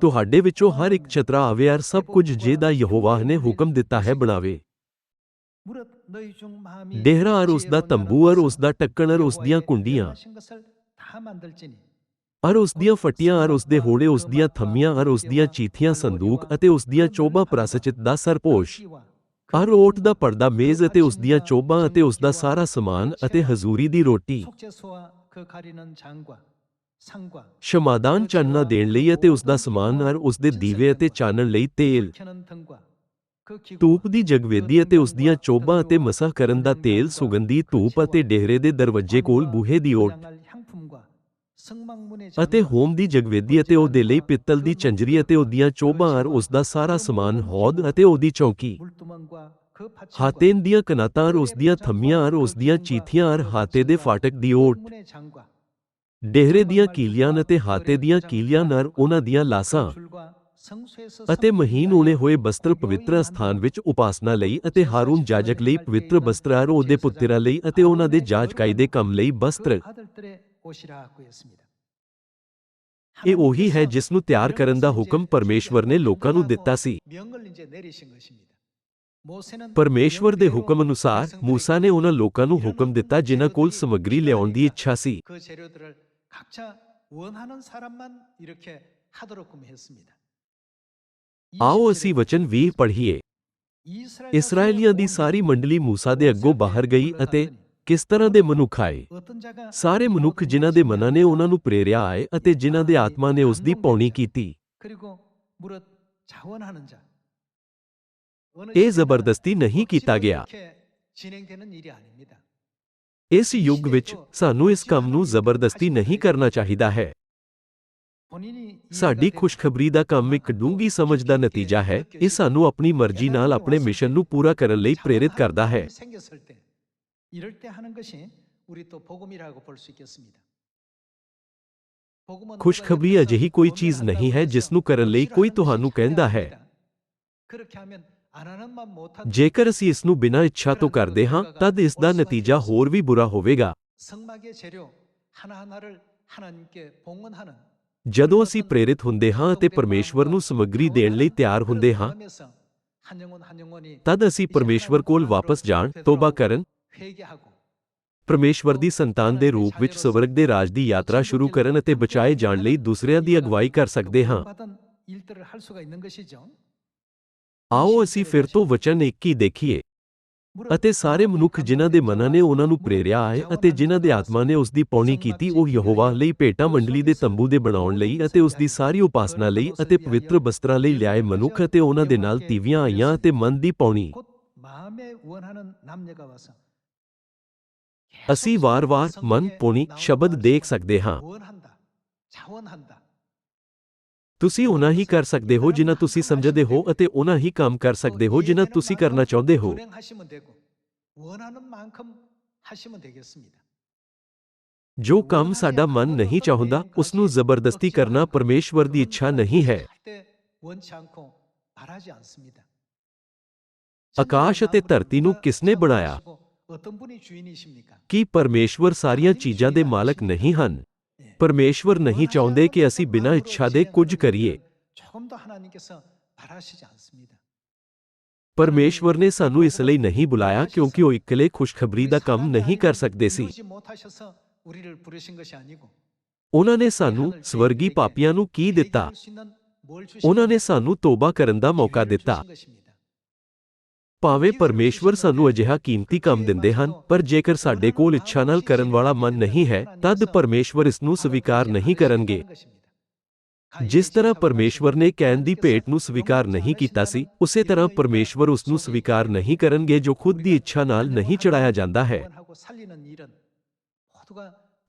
ਤੁਹਾਡੇ ਵਿੱਚੋਂ ਹਰ ਇੱਕ ਛਤਰਾ ਆਵੇ ਅਰ ਸਭ ਕੁਝ ਜਿਹਦਾ ਯਹੋਵਾਹ ਨੇ ਹੁਕਮ ਦਿੱਤਾ ਹੈ ਬਣਾਵੇ। ਡੇਹਰਾ ਅਰ ਉਸ ਦਾ ਤੰਬੂ ਅਰ ਉਸ ਦਾ ਢੱਕਣ ਅਰ ਉਸ ਦੀਆਂ ਕੁੰਡੀਆਂ ਅਰ ਉਸ ਦੀਆਂ ਫੱਟੀਆਂ ਅਰ ਉਸ ਦੇ ਹੋੜੇ, ਉਸ ਦੀਆਂ ਥੰਮੀਆਂ ਅਰ ਉਸ ਦੀਆਂ ਚੀਥੀਆਂ, ਸੰਦੂਕ ਅਤੇ ਉਸ ਦੀਆਂ ਚੋਬਾਂ, ਪ੍ਰਾਸਚਿਤ ਦਾ ਸਰਪੋਸ਼ ਅਰ ਓਟ ਦਾ ਪਰਦਾ, ਮੇਜ਼ ਅਤੇ ਉਸ ਦੀਆਂ ਚੋਬਾਂ ਅਤੇ ਉਸ ਦਾ ਸਾਰਾ ਸਮਾਨ ਅਤੇ ਹਜ਼ੂਰੀ ਦੀ ਰੋਟੀ, ਸ਼ਮਾਦਾਨ ਚਾਨਣਾ ਦੇਣ ਲਈ ਅਤੇ ਉਸ ਦਾ ਸਮਾਨ ਅਰ ਉਸ ਦੇ ਦੀਵੇ ਅਤੇ ਚਾਨਣ ਲਈ ਤੇਲ, ਧੂਪ ਦੀ ਜਗਵੇਦੀ ਅਤੇ ਉਸ ਦੀਆਂ ਚੋਬਾਂ ਅਤੇ ਮਸਹ ਕਰਨ ਦਾ ਤੇਲ, ਸੁਗੰਧੀ ਧੂਪ ਅਤੇ ਡੇਹਰੇ ਦੇ ਦਰਵਾਜ਼ੇ ਕੋਲ ਬੂਹੇ ਦੀ ਓਟ ਅਤੇ ਹੋਮ ਦੀ ਜਗਵੇਦੀ ਅਤੇ ਉਹਦੇ ਲਈ ਪਿੱਤਲ ਦੀ ਚੰਜਰੀ ਅਤੇ ਉਹਦੀਆਂ ਚੋਬਾਂ ਅਰ ਉਸ ਦਾ ਸਾਰਾ ਸਮਾਨ, ਹੌਦ ਅਤੇ ਉਹਦੀ ਚੌਂਕੀ, ਹਾਤੇਨ ਦੀਆਂ ਕਨਾਤਾਂ ਅਰ ਉਸ ਦੀਆਂ ਥੰਮੀਆਂ ਅਰ ਉਸ ਦੀਆਂ ਚੀਥੀਆਂ ਅਰ ਹਾਤੇ ਦੇ ਫਾਟਕ ਦੀ ਓਟ, ਡੇਹਰੇ ਦੀਆਂ ਕੀਲੀਆਂ ਅਤੇ ਹਾਤੇ ਦੀਆਂ ਕੀਲੀਆਂ ਅਰ ਉਹਨਾਂ ਦੀਆਂ ਲਾਸਾਂ ਅਤੇ ਮਹੀਨ ਉਣੇ ਹੋਏ ਬਸਤਰ ਪਵਿੱਤਰ ਸਥਾਨ ਵਿੱਚ ਉਪਾਸਨਾ ਲਈ ਅਤੇ ਹਾਰੂਨ ਜਾਜਕ ਲਈ ਪਵਿੱਤਰ ਬਸਤਰ ਅਰ ਉਹਦੇ ਪੁੱਤਰਾਂ ਲਈ ਅਤੇ ਉਹਨਾਂ ਦੇ ਜਾਜਕਾਈ ਦੇ ਕੰਮ ਲਈ ਬਸਤਰ। ਇਹ ਉਹੀ ਹੈ ਜਿਸ ਨੂੰ ਤਿਆਰ ਕਰਨ ਦਾ ਹੁਕਮ ਪਰਮੇਸ਼ਵਰ ਨੇ ਲੋਕਾਂ ਨੂੰ ਦਿੱਤਾ ਸੀ। ਪਰਮੇਸ਼ਵਰ ਦੇ ਹੁਕਮ ਅਨੁਸਾਰ ਮੂਸਾ ਨੇ ਉਹਨਾਂ ਲੋਕਾਂ ਨੂੰ ਹੁਕਮ ਦਿੱਤਾ ਜਿਨ੍ਹਾਂ ਕੋਲ ਸਮੱਗਰੀ ਲਿਆਉਣ ਦੀ ਇੱਛਾ ਸੀ। ਆਓ ਅਸੀਂ ਵਚਨ 20 ਪੜ੍ਹੀਏ। ਇਸਰਾਏਲੀਆਂ ਦੀ ਸਾਰੀ ਮੰਡਲੀ ਮੂਸਾ ਦੇ ਅੱਗੋਂ ਬਾਹਰ ਗਈ ਅਤੇ ਕਿਸ ਤਰ੍ਹਾਂ ਦੇ ਮਨੁੱਖ ਆਏ? ਸਾਰੇ ਮਨੁੱਖ ਜਿਨ੍ਹਾਂ ਦੇ ਮਨਾਂ ਨੇ ਉਹਨਾਂ ਨੂੰ ਪ੍ਰੇਰਿਆ ਆਏ ਅਤੇ ਜਿਨ੍ਹਾਂ ਦੇ ਆਤਮਾ ਨੇ ਉਸ ਦੀ ਪਾਉਣੀ ਕੀਤੀ। ਇਹ ਜ਼ਬਰਦਸਤੀ ਨਹੀਂ ਕੀਤਾ ਗਿਆ। ਇਸ ਯੁੱਗ ਵਿੱਚ ਸਾਨੂੰ ਇਸ ਕੰਮ ਨੂੰ ਜ਼ਬਰਦਸਤੀ ਨਹੀਂ ਕਰਨਾ ਚਾਹੀਦਾ ਹੈ। ਸਾਡੀ ਖੁਸ਼ਖਬਰੀ ਦਾ ਕੰਮ ਇੱਕ ਡੂੰਘੀ ਸਮਝ ਦਾ ਨਤੀਜਾ ਹੈ। ਇਹ ਸਾਨੂੰ ਆਪਣੀ ਮਰਜ਼ੀ ਨਾਲ ਆਪਣੇ ਮਿਸ਼ਨ ਨੂੰ ਪੂਰਾ ਕਰਨ ਲਈ ਪ੍ਰੇਰਿਤ ਕਰਦਾ ਹੈ। ਖੁਸ਼ਖਬਰੀ ਅਜਿਹੀ ਕੋਈ ਚੀਜ਼ ਨਹੀਂ ਹੈ ਜਿਸ ਨੂੰ ਕਰਨ ਲਈ ਕੋਈ ਤੁਹਾਨੂੰ ਕਹਿੰਦਾ ਹੈ। ਜੇਕਰ ਅਸੀਂ ਇਸ ਨੂੰ ਬਿਨਾਂ ਇੱਛਾ ਤੋਂ ਕਰਦੇ ਹਾਂ, ਤਦ ਇਸ ਦਾ ਨਤੀਜਾ ਹੋਰ ਵੀ ਬੁਰਾ ਹੋਵੇਗਾ। ਜਦੋਂ ਅਸੀਂ ਪ੍ਰੇਰਿਤ ਹੁੰਦੇ ਹਾਂ ਅਤੇ ਪਰਮੇਸ਼ਵਰ ਨੂੰ ਸਮੱਗਰੀ ਦੇਣ ਲਈ ਤਿਆਰ ਹੁੰਦੇ ਹਾਂ, ਤਦ ਅਸੀਂ ਪਰਮੇਸ਼ਵਰ ਕੋਲ ਵਾਪਸ ਜਾਣ, ਤੋਬਾ ਕਰਨ ਪਰਮੇਸ਼ਵਰ ਦੀ ਸੰਤਾਨ ਦੇ ਰੂਪ ਵਿੱਚ ਸਵਰਗ ਦੇ ਰਾਜ ਦੀ ਯਾਤਰਾ ਸ਼ੁਰੂ ਕਰਨ ਅਤੇ ਬਚਾਏ ਜਾਣ ਲਈ ਦੂਸਰਿਆਂ ਦੀ ਅਗਵਾਈ ਕਰ ਸਕਦੇ ਹਾਂ। 구원받은 일들을 할 수가 있는 것이죠. ਆਓ ਅਸੀਂ ਫਿਰ ਤੋਂ ਵਚਨ 21 ਦੇਖੀਏ। ਅਤੇ ਸਾਰੇ ਮਨੁੱਖ ਜਿਨ੍ਹਾਂ ਦੇ ਮਨਾਂ ਨੇ ਉਹਨਾਂ ਨੂੰ ਪ੍ਰੇਰਿਆ ਹੈ ਅਤੇ ਜਿਨ੍ਹਾਂ ਦੇ ਆਤਮਾ ਨੇ ਉਸ ਦੀ ਪੌਣੀ ਕੀਤੀ, ਉਹ ਯਹੋਵਾ ਲਈ ਭੇਟਾਂ ਮੰਡਲੀ ਦੇ ਤੰਬੂ ਦੇ ਬਣਾਉਣ ਲਈ ਅਤੇ ਉਸ ਦੀ ਸਾਰੀ ਉਪਾਸਨਾ ਲਈ ਅਤੇ ਪਵਿੱਤਰ ਬਸਤਰਾਂ ਲਈ ਲਿਆਏ ਮਨੁੱਖ ਅਤੇ ਉਹਨਾਂ ਦੇ ਨਾਲ ਤੀਵੀਆਂ ਆਈਆਂ ਅਤੇ ਮਨ ਦੀ ਪੌਣੀ। 곧 마음에 원하는 남녀가 와서 ਅਸੀਂ ਵਾਰ-ਵਾਰ ਮਨ ਪੌਣੀ ਸ਼ਬਦ ਦੇਖ ਸਕਦੇ ਹਾਂ। 원한다, 자원한다. ਤੁਸੀਂ ਉਹਨਾਂ ਹੀ ਕਰ ਸਕਦੇ ਹੋ ਜਿਨ੍ਹਾਂ ਤੁਸੀਂ ਸਮਝਦੇ ਹੋ ਅਤੇ ਉਹਨਾਂ ਹੀ ਕੰਮ ਕਰ ਸਕਦੇ ਹੋ ਜਿਨ੍ਹਾਂ ਤੁਸੀਂ ਕਰਨਾ ਚਾਹੁੰਦੇ ਹੋ। 불행하시면 되고 원하는 만큼 하시면 되겠습니다. ਜੋ ਕੰਮ ਸਾਡਾ ਮਨ ਨਹੀਂ ਚਾਹੁੰਦਾ, ਉਸ ਨੂੰ ਜ਼ਬਰਦਸਤੀ ਕਰਨਾ ਪਰਮੇਸ਼ਵਰ ਦੀ ਇੱਛਾ ਨਹੀਂ ਹੈ। 절대 원치 않고 바라지 않습니다. ਆਕਾਸ਼ ਅਤੇ ਧਰਤੀ ਨੂੰ ਕਿਸਨੇ ਬਣਾਇਆ? 어떤 분이 주인이십니까? ਕੀ ਪਰਮੇਸ਼ਵਰ ਸਾਰੀਆਂ ਚੀਜ਼ਾਂ ਦੇ ਮਾਲਕ ਨਹੀਂ ਹਨ? ਪਰਮੇਸ਼ਵਰ ਨਹੀਂ ਚਾਹੁੰਦੇ ਕਿ ਅਸੀਂ ਬਿਨਾਂ ਇੱਛਾ ਦੇ ਕੁਝ ਕਰੀਏ। 조금도 하나님께서 바라시지 않습니다. ਪਰਮੇਸ਼ਵਰ ਨੇ ਸਾਨੂੰ ਇਸ ਲਈ ਨਹੀਂ ਬੁਲਾਇਆ ਕਿਉਂਕਿ ਉਹ ਇਕੱਲੇ ਖੁਸ਼ਖਬਰੀ ਦਾ ਕੰਮ ਨਹੀਂ ਕਰ ਸਕਦੇ ਸੀ। 이루지 못하셔서 우리를 부르신 것이 아니고 ਉਹਨਾਂ ਨੇ ਸਾਨੂੰ ਸਵਰਗੀ ਪਾਪੀਆਂ ਨੂੰ ਕੀ ਦਿੱਤਾ? 할 수 있는 뭘 ਉਹਨਾਂ ਨੇ ਸਾਨੂੰ ਤੋਬਾ ਕਰਨ ਦਾ ਮੌਕਾ ਦਿੱਤਾ। ਭਾਵੇਂ ਪਰਮੇਸ਼ਵਰ ਸਾਨੂੰ ਅਜਿਹਾ ਕੀਮਤੀ ਕੰਮ ਦਿੰਦੇ ਹਨ, ਪਰ ਜੇਕਰ ਸਾਡੇ ਕੋਲ ਇੱਛਾ ਨਾਲ ਕਰਨ ਵਾਲਾ ਮਨ ਨਹੀਂ ਹੈ, ਤਦ ਪਰਮੇਸ਼ਵਰ ਇਸ ਨੂੰ ਸਵੀਕਾਰ ਨਹੀਂ ਕਰਨਗੇ। ਜਿਸ ਤਰ੍ਹਾਂ ਪਰਮੇਸ਼ਵਰ ਨੇ ਕੈਨ ਦੀ ਭੇਟ ਨੂੰ ਸਵੀਕਾਰ ਨਹੀਂ ਕੀਤਾ ਸੀ, ਉਸੇ ਤਰ੍ਹਾਂ ਪਰਮੇਸ਼ਵਰ ਉਸ ਨੂੰ ਸਵੀਕਾਰ ਨਹੀਂ ਕਰਨਗੇ ਜੋ ਖੁਦ ਦੀ ਇੱਛਾ ਨਾਲ ਨਹੀਂ ਚੜਾਇਆ ਜਾਂਦਾ ਹੈ।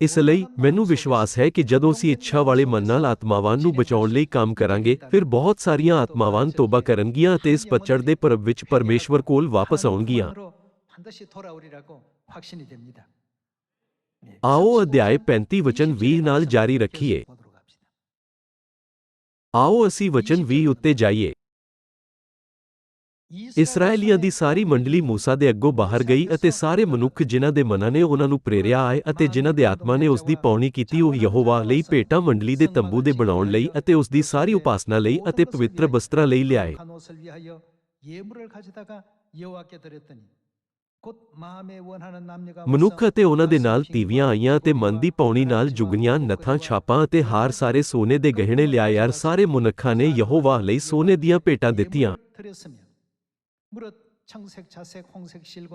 ਇਸ ਲਈ ਮੈਨੂੰ ਵਿਸ਼ਵਾਸ ਹੈ ਕਿ ਜਦੋਂ ਅਸੀਂ ਇੱਛਾ ਵਾਲੇ ਮਨ ਨਾਲ ਆਤਮਾਵਾਂ ਨੂੰ ਬਚਾਉਣ ਲਈ ਕੰਮ ਕਰਾਂਗੇ, ਫਿਰ ਬਹੁਤ ਸਾਰੀਆਂ ਆਤਮਾਵਾਂ ਤੋਬਾ ਕਰਨਗੀਆਂ ਅਤੇ ਇਸ ਪਤਝੜ ਦੇ ਪਰਬ ਵਿੱਚ ਪਰਮੇਸ਼ਵਰ ਕੋਲ ਵਾਪਸ ਆਉਣਗੀਆਂ। ਆਓ ਅਧਿਆਇ 35 ਵਚਨ 20 ਨਾਲ ਜਾਰੀ ਰੱਖੀਏ। ਆਓ ਅਸੀਂ ਵਚਨ 20 ਉੱਤੇ ਜਾਈਏ। ਇਸਰਾਏਲੀਆਂ ਦੀ ਸਾਰੀ ਮੰਡਲੀ ਮੂਸਾ ਦੇ ਅੱਗੋਂ ਬਾਹਰ ਗਈ ਅਤੇ ਸਾਰੇ ਮਨੁੱਖ ਜਿਨ੍ਹਾਂ ਦੇ ਮਨਾਂ ਨੇ ਉਹਨਾਂ ਨੂੰ ਪ੍ਰੇਰਿਆ ਆਏ ਅਤੇ ਜਿਨ੍ਹਾਂ ਦੇ ਆਤਮਾ ਨੇ ਉਸ ਦੀ ਪੌਣੀ ਕੀਤੀ, ਉਹ ਯਹੋਵਾ ਲਈ ਭੇਟਾਂ ਮੰਡਲੀ ਦੇ ਤੰਬੂ ਦੇ ਬਣਾਉਣ ਲਈ ਅਤੇ ਉਸ ਦੀ ਸਾਰੀ ਉਪਾਸਨਾ ਲਈ ਅਤੇ ਪਵਿੱਤਰ ਬਸਤਰਾਂ ਲਈ ਲਿਆਏ। ਮਨੁੱਖ ਅਤੇ ਉਹਨਾਂ ਦੇ ਨਾਲ ਤੀਵੀਆਂ ਆਈਆਂ ਅਤੇ ਮਨ ਦੀ ਪੌਣੀ ਨਾਲ ਜੁਗਨੀਆਂ, ਨੱਥਾਂ, ਛਾਪਾਂ ਅਤੇ ਹਾਰ, ਸਾਰੇ ਸੋਨੇ ਦੇ ਗਹਿਣੇ ਲਿਆਏ। ਯਾਰ ਸਾਰੇ ਮਨੁੱਖਾਂ ਨੇ ਯਹੋਵਾ ਲਈ ਸੋਨੇ ਦੀਆਂ ਭੇਟਾਂ ਦਿੱਤੀਆਂ।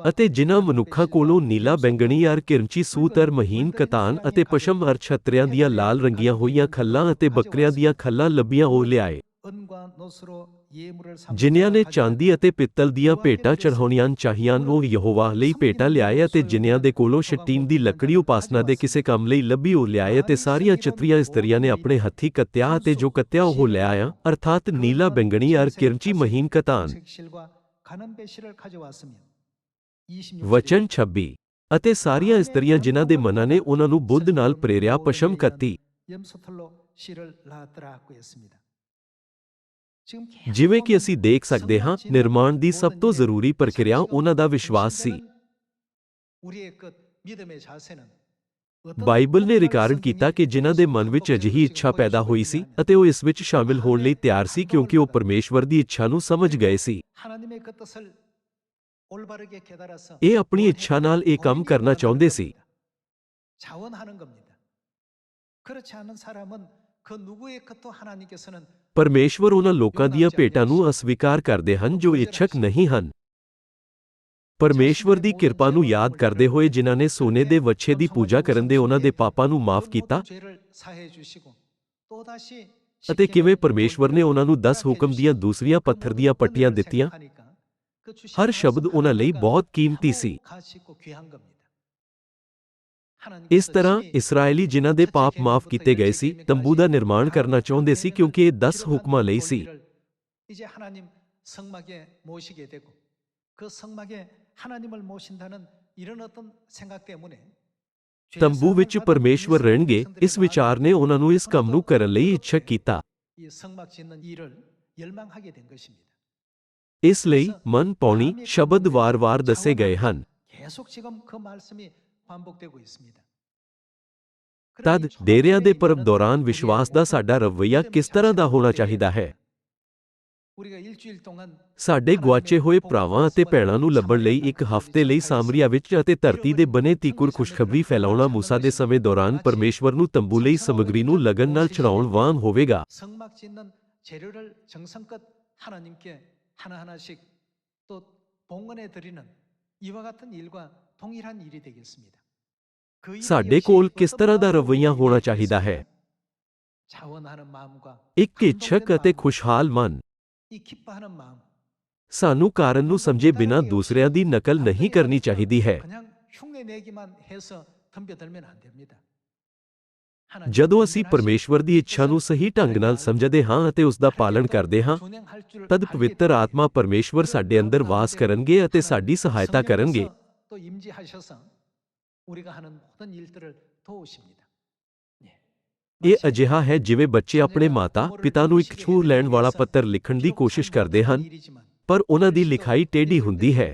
ਅਤੇ ਜਿਨ੍ਹਾਂ ਮਨੁੱਖਾਂ ਕੋਲੋਂ ਨੀਲਾ, ਬੈਂਗਣੀ, ਅਰ ਕਿਰਮਚੀ ਸੂਤ, ਅਰ ਮਹੀਨ ਕਤਾਨ ਅਤੇ ਪਸ਼ਮ, ਅਰ ਛਤਰਿਆਂ ਦੀਆਂ ਲਾਲ ਰੰਗੀਆਂ ਹੋਈਆਂ ਖੱਲਾਂ ਅਤੇ ਬੱਕਰਿਆਂ ਦੀਆਂ ਖੱਲਾਂ ਲੱਭੀਆਂ, ਉਹ ਲਿਆਏ। ਜਿਨ੍ਹਾਂ ਨੇ ਚਾਂਦੀ ਅਤੇ ਪਿੱਤਲ ਦੀਆਂ ਭੇਟਾਂ ਚੜ੍ਹਾਉਣੀਆਂ ਚਾਹੀਆਂ, ਉਹ ਯਹੋਵਾ ਲਈ ਭੇਟਾਂ ਲਿਆਏ। ਅਤੇ ਜਿਨ੍ਹਾਂ ਦੇ ਕੋਲੋਂ ਸ਼ੱਟੀਮ ਦੀ ਲੱਕੜੀ ਉਪਾਸਨਾ ਦੇ ਕਿਸੇ ਕੰਮ ਲਈ ਲੱਭੀ, ਉਹ ਲਿਆਏ। ਅਤੇ ਸਾਰੀਆਂ ਚਤਰੀਆਂ ਇਸਤਰੀਆਂ ਨੇ ਆਪਣੇ ਹੱਥੀਂ ਕੱਤਿਆ ਅਤੇ ਜੋ ਕੱਤਿਆ ਉਹ ਲੈ ਆਇਆ, ਅਰਥਾਤ ਨੀਲਾ, ਬੈਂਗਣੀ, ਅਰ ਕਿਰਮਚੀ, ਮਹੀਨ ਕਤਾਨ। ਵਚਨ 26 ਅਤੇ ਸਾਰੀਆਂ ਇਸਤਰੀਆਂ ਜਿਨ੍ਹਾਂ ਦੇ ਮਨਾਂ ਨੇ ਉਹਨਾਂ ਨੂੰ ਬੁੱਧ ਨਾਲ ਪ੍ਰੇਰਿਆ, ਪਸ਼ਮ ਕੱਤੀ। ਜਿਵੇਂ ਕਿ ਅਸੀਂ ਦੇਖ ਸਕਦੇ ਹਾਂ, ਨਿਰਮਾਣ ਦੀ ਸਭ ਤੋਂ ਜ਼ਰੂਰੀ ਪ੍ਰਕਿਰਿਆ ਉਹਨਾਂ ਦਾ ਵਿਸ਼ਵਾਸ ਸੀ। ਬਾਈਬਲ ਨੇ ਰਿਕਾਰਡ ਕੀਤਾ ਕਿ ਜਿਨ੍ਹਾਂ ਦੇ ਮਨ ਵਿੱਚ ਅਜਿਹੀ ਇੱਛਾ ਪੈਦਾ ਹੋਈ ਸੀ ਅਤੇ ਉਹ ਇਸ ਵਿੱਚ ਸ਼ਾਮਿਲ ਹੋਣ ਲਈ ਤਿਆਰ ਸੀ ਕਿਉਂਕਿ ਉਹ ਪਰਮੇਸ਼ਵਰ ਦੀ ਇੱਛਾ ਨੂੰ ਸਮਝ ਗਏ ਸੀ। ਇਹ ਆਪਣੀ ਇੱਛਾ ਨਾਲ ਇਹ ਕੰਮ ਕਰਨਾ ਚਾਹੁੰਦੇ ਸੀ। ਪਰਮੇਸ਼ਵਰ ਉਹਨਾਂ ਲੋਕਾਂ ਦੀਆਂ ਭੇਟਾਂ ਨੂੰ ਅਸਵੀਕਾਰ ਕਰਦੇ ਹਨ ਜੋ ਇੱਛਕ ਨਹੀਂ ਹਨ। ਪਰਮੇਸ਼ਵਰ ਦੀ ਕਿਰਪਾ ਨੂੰ ਯਾਦ ਕਰਦੇ ਹੋਏ ਜਿਨ੍ਹਾਂ ਨੇ ਸੋਨੇ ਦੇ ਵੱਛੇ ਦੀ ਪੂਜਾ ਕਰਨ ਦੇ ਉਹਨਾਂ ਦੇ ਪਾਪਾਂ ਨੂੰ ਮਾਫ ਕੀਤਾ, ਅਤੇ ਕਿਵੇਂ ਪਰਮੇਸ਼ਵਰ ਨੇ ਉਹਨਾਂ ਨੂੰ 10 ਹੁਕਮ ਦੀਆਂ ਦੂਸਰੀਆਂ ਪੱਥਰ ਦੀਆਂ ਪੱਟੀਆਂ ਦਿੱਤੀਆਂ। ਹਰ ਸ਼ਬਦ ਉਹਨਾਂ ਲਈ ਬਹੁਤ ਕੀਮਤੀ ਸੀ। ਇਸ ਤਰ੍ਹਾਂ ਇਸਰਾਏਲੀ ਜਿਨ੍ਹਾਂ ਦੇ ਪਾਪ ਮਾਫ ਕੀਤੇ ਗਏ ਸੀ, ਤੰਬੂ ਦਾ ਨਿਰਮਾਣ ਕਰਨਾ ਚਾਹੁੰਦੇ ਸੀ ਕਿਉਂਕਿ ਇਹ 10 ਹੁਕਮਾਂ ਲਈ ਸੀ। ਤੰਬੂ ਵਿੱਚ ਪਰਮੇਸ਼ਵਰ ਰਹਿਣਗੇ, ਇਸ ਵਿਚਾਰ ਨੇ ਉਹਨਾਂ ਨੂੰ ਇਸ ਕੰਮ ਨੂੰ ਕਰਨ ਲਈ ਇੱਛਕ ਕੀਤਾ। ਇਸ ਲਈ ਮਨ ਪੌਣੀ ਸ਼ਬਦ ਵਾਰ-ਵਾਰ ਦੱਸੇ ਗਏ ਹਨ। ਤਦ ਡੇਰਿਆਂ ਦੇ ਪਰਬ ਦੌਰਾਨ ਵਿਸ਼ਵਾਸ ਦਾ ਸਾਡਾ ਰਵੱਈਆ ਕਿਸ ਤਰ੍ਹਾਂ ਦਾ ਹੋਣਾ ਚਾਹੀਦਾ ਹੈ? 우리가 일주일 동안 ਸਾਡੇ ਗੁਆਚੇ ਹੋਏ ਭਰਾਵਾਂ ਅਤੇ ਭੈਣਾਂ ਨੂੰ ਲੱਭਣ ਲਈ ਇੱਕ ਹਫ਼ਤੇ ਲਈ ਸਾਮਰੀਆ ਵਿੱਚ ਅਤੇ ਧਰਤੀ ਦੇ ਬਨੇ ਤੀਕੁਰ ਖੁਸ਼ਖਬਰੀ ਫੈਲਾਉਣਾ ਮੂਸਾ ਦੇ ਸਮੇਂ ਦੌਰਾਨ ਪਰਮੇਸ਼ਵਰ ਨੂੰ ਤੰਬੂ ਲਈ ਸਮੱਗਰੀ ਨੂੰ ਲਗਨ ਨਾਲ ਚੜਾਉਣ ਵਾਂਗ ਹੋਵੇਗਾ। 성막 짓는 재료를 정성껏 하나님께 하나하나씩 또 봉헌해 드리는 이와 같은 일과 동일한 일이 되겠습니다. 그 일이 ਸਾਡੇ 역시 ਕੋਲ ਕਿਸ 어떤 ਤਰ੍ਹਾਂ ਦਾ 마음으로 ਰਵੱਈਆ ਹੋਣਾ 이루어지겠습니까? ਚਾਹੀਦਾ ਹੈ? 자원하는 마음과 ਇੱਕ ਇੱਛਕ ਅਤੇ ਖੁਸ਼ਹਾਲ ਮਨ। 이 기뻐하는 마음. ਸਾਨੂੰ ਕਾਰਨ ਨੂੰ ਸਮਝੇ ਬਿਨਾਂ ਦੂਸਰਿਆਂ ਦੀ ਨਕਲ ਨਹੀਂ ਕਰਨੀ ਚਾਹੀਦੀ ਹੈ। 그냥 흉내 내기만 해서 덤벼들면 안 됩니다. ਜਦੋਂ ਅਸੀਂ ਪਰਮੇਸ਼ਵਰ ਦੀ ਇੱਛਾ ਨੂੰ ਸਹੀ ਢੰਗ ਨਾਲ ਸਮਝਦੇ ਹਾਂ ਅਤੇ ਉਸ ਦਾ ਪਾਲਣ ਕਰਦੇ ਹਾਂ, ਤਦ ਪਵਿੱਤਰ ਆਤਮਾ ਪਰਮੇਸ਼ਵਰ ਸਾਡੇ ਅੰਦਰ ਵਾਸ ਕਰਨਗੇ ਅਤੇ ਸਾਡੀ ਸਹਾਇਤਾ ਕਰਨਗੇ। 또 임재하셔서 우리가 하는 모든 일들을 도우십니다. ਇਹ ਅਜਿਹਾ ਹੈ ਜਿਵੇਂ ਬੱਚੇ ਆਪਣੇ ਮਾਤਾ-ਪਿਤਾ ਨੂੰ ਇੱਕ ਛੂਹ ਲੈਣ ਵਾਲਾ ਪੱਤਰ ਲਿਖਣ ਦੀ ਕੋਸ਼ਿਸ਼ ਕਰਦੇ ਹਨ, ਪਰ ਉਹਨਾਂ ਦੀ ਲਿਖਾਈ ਟੇਢੀ ਹੁੰਦੀ ਹੈ।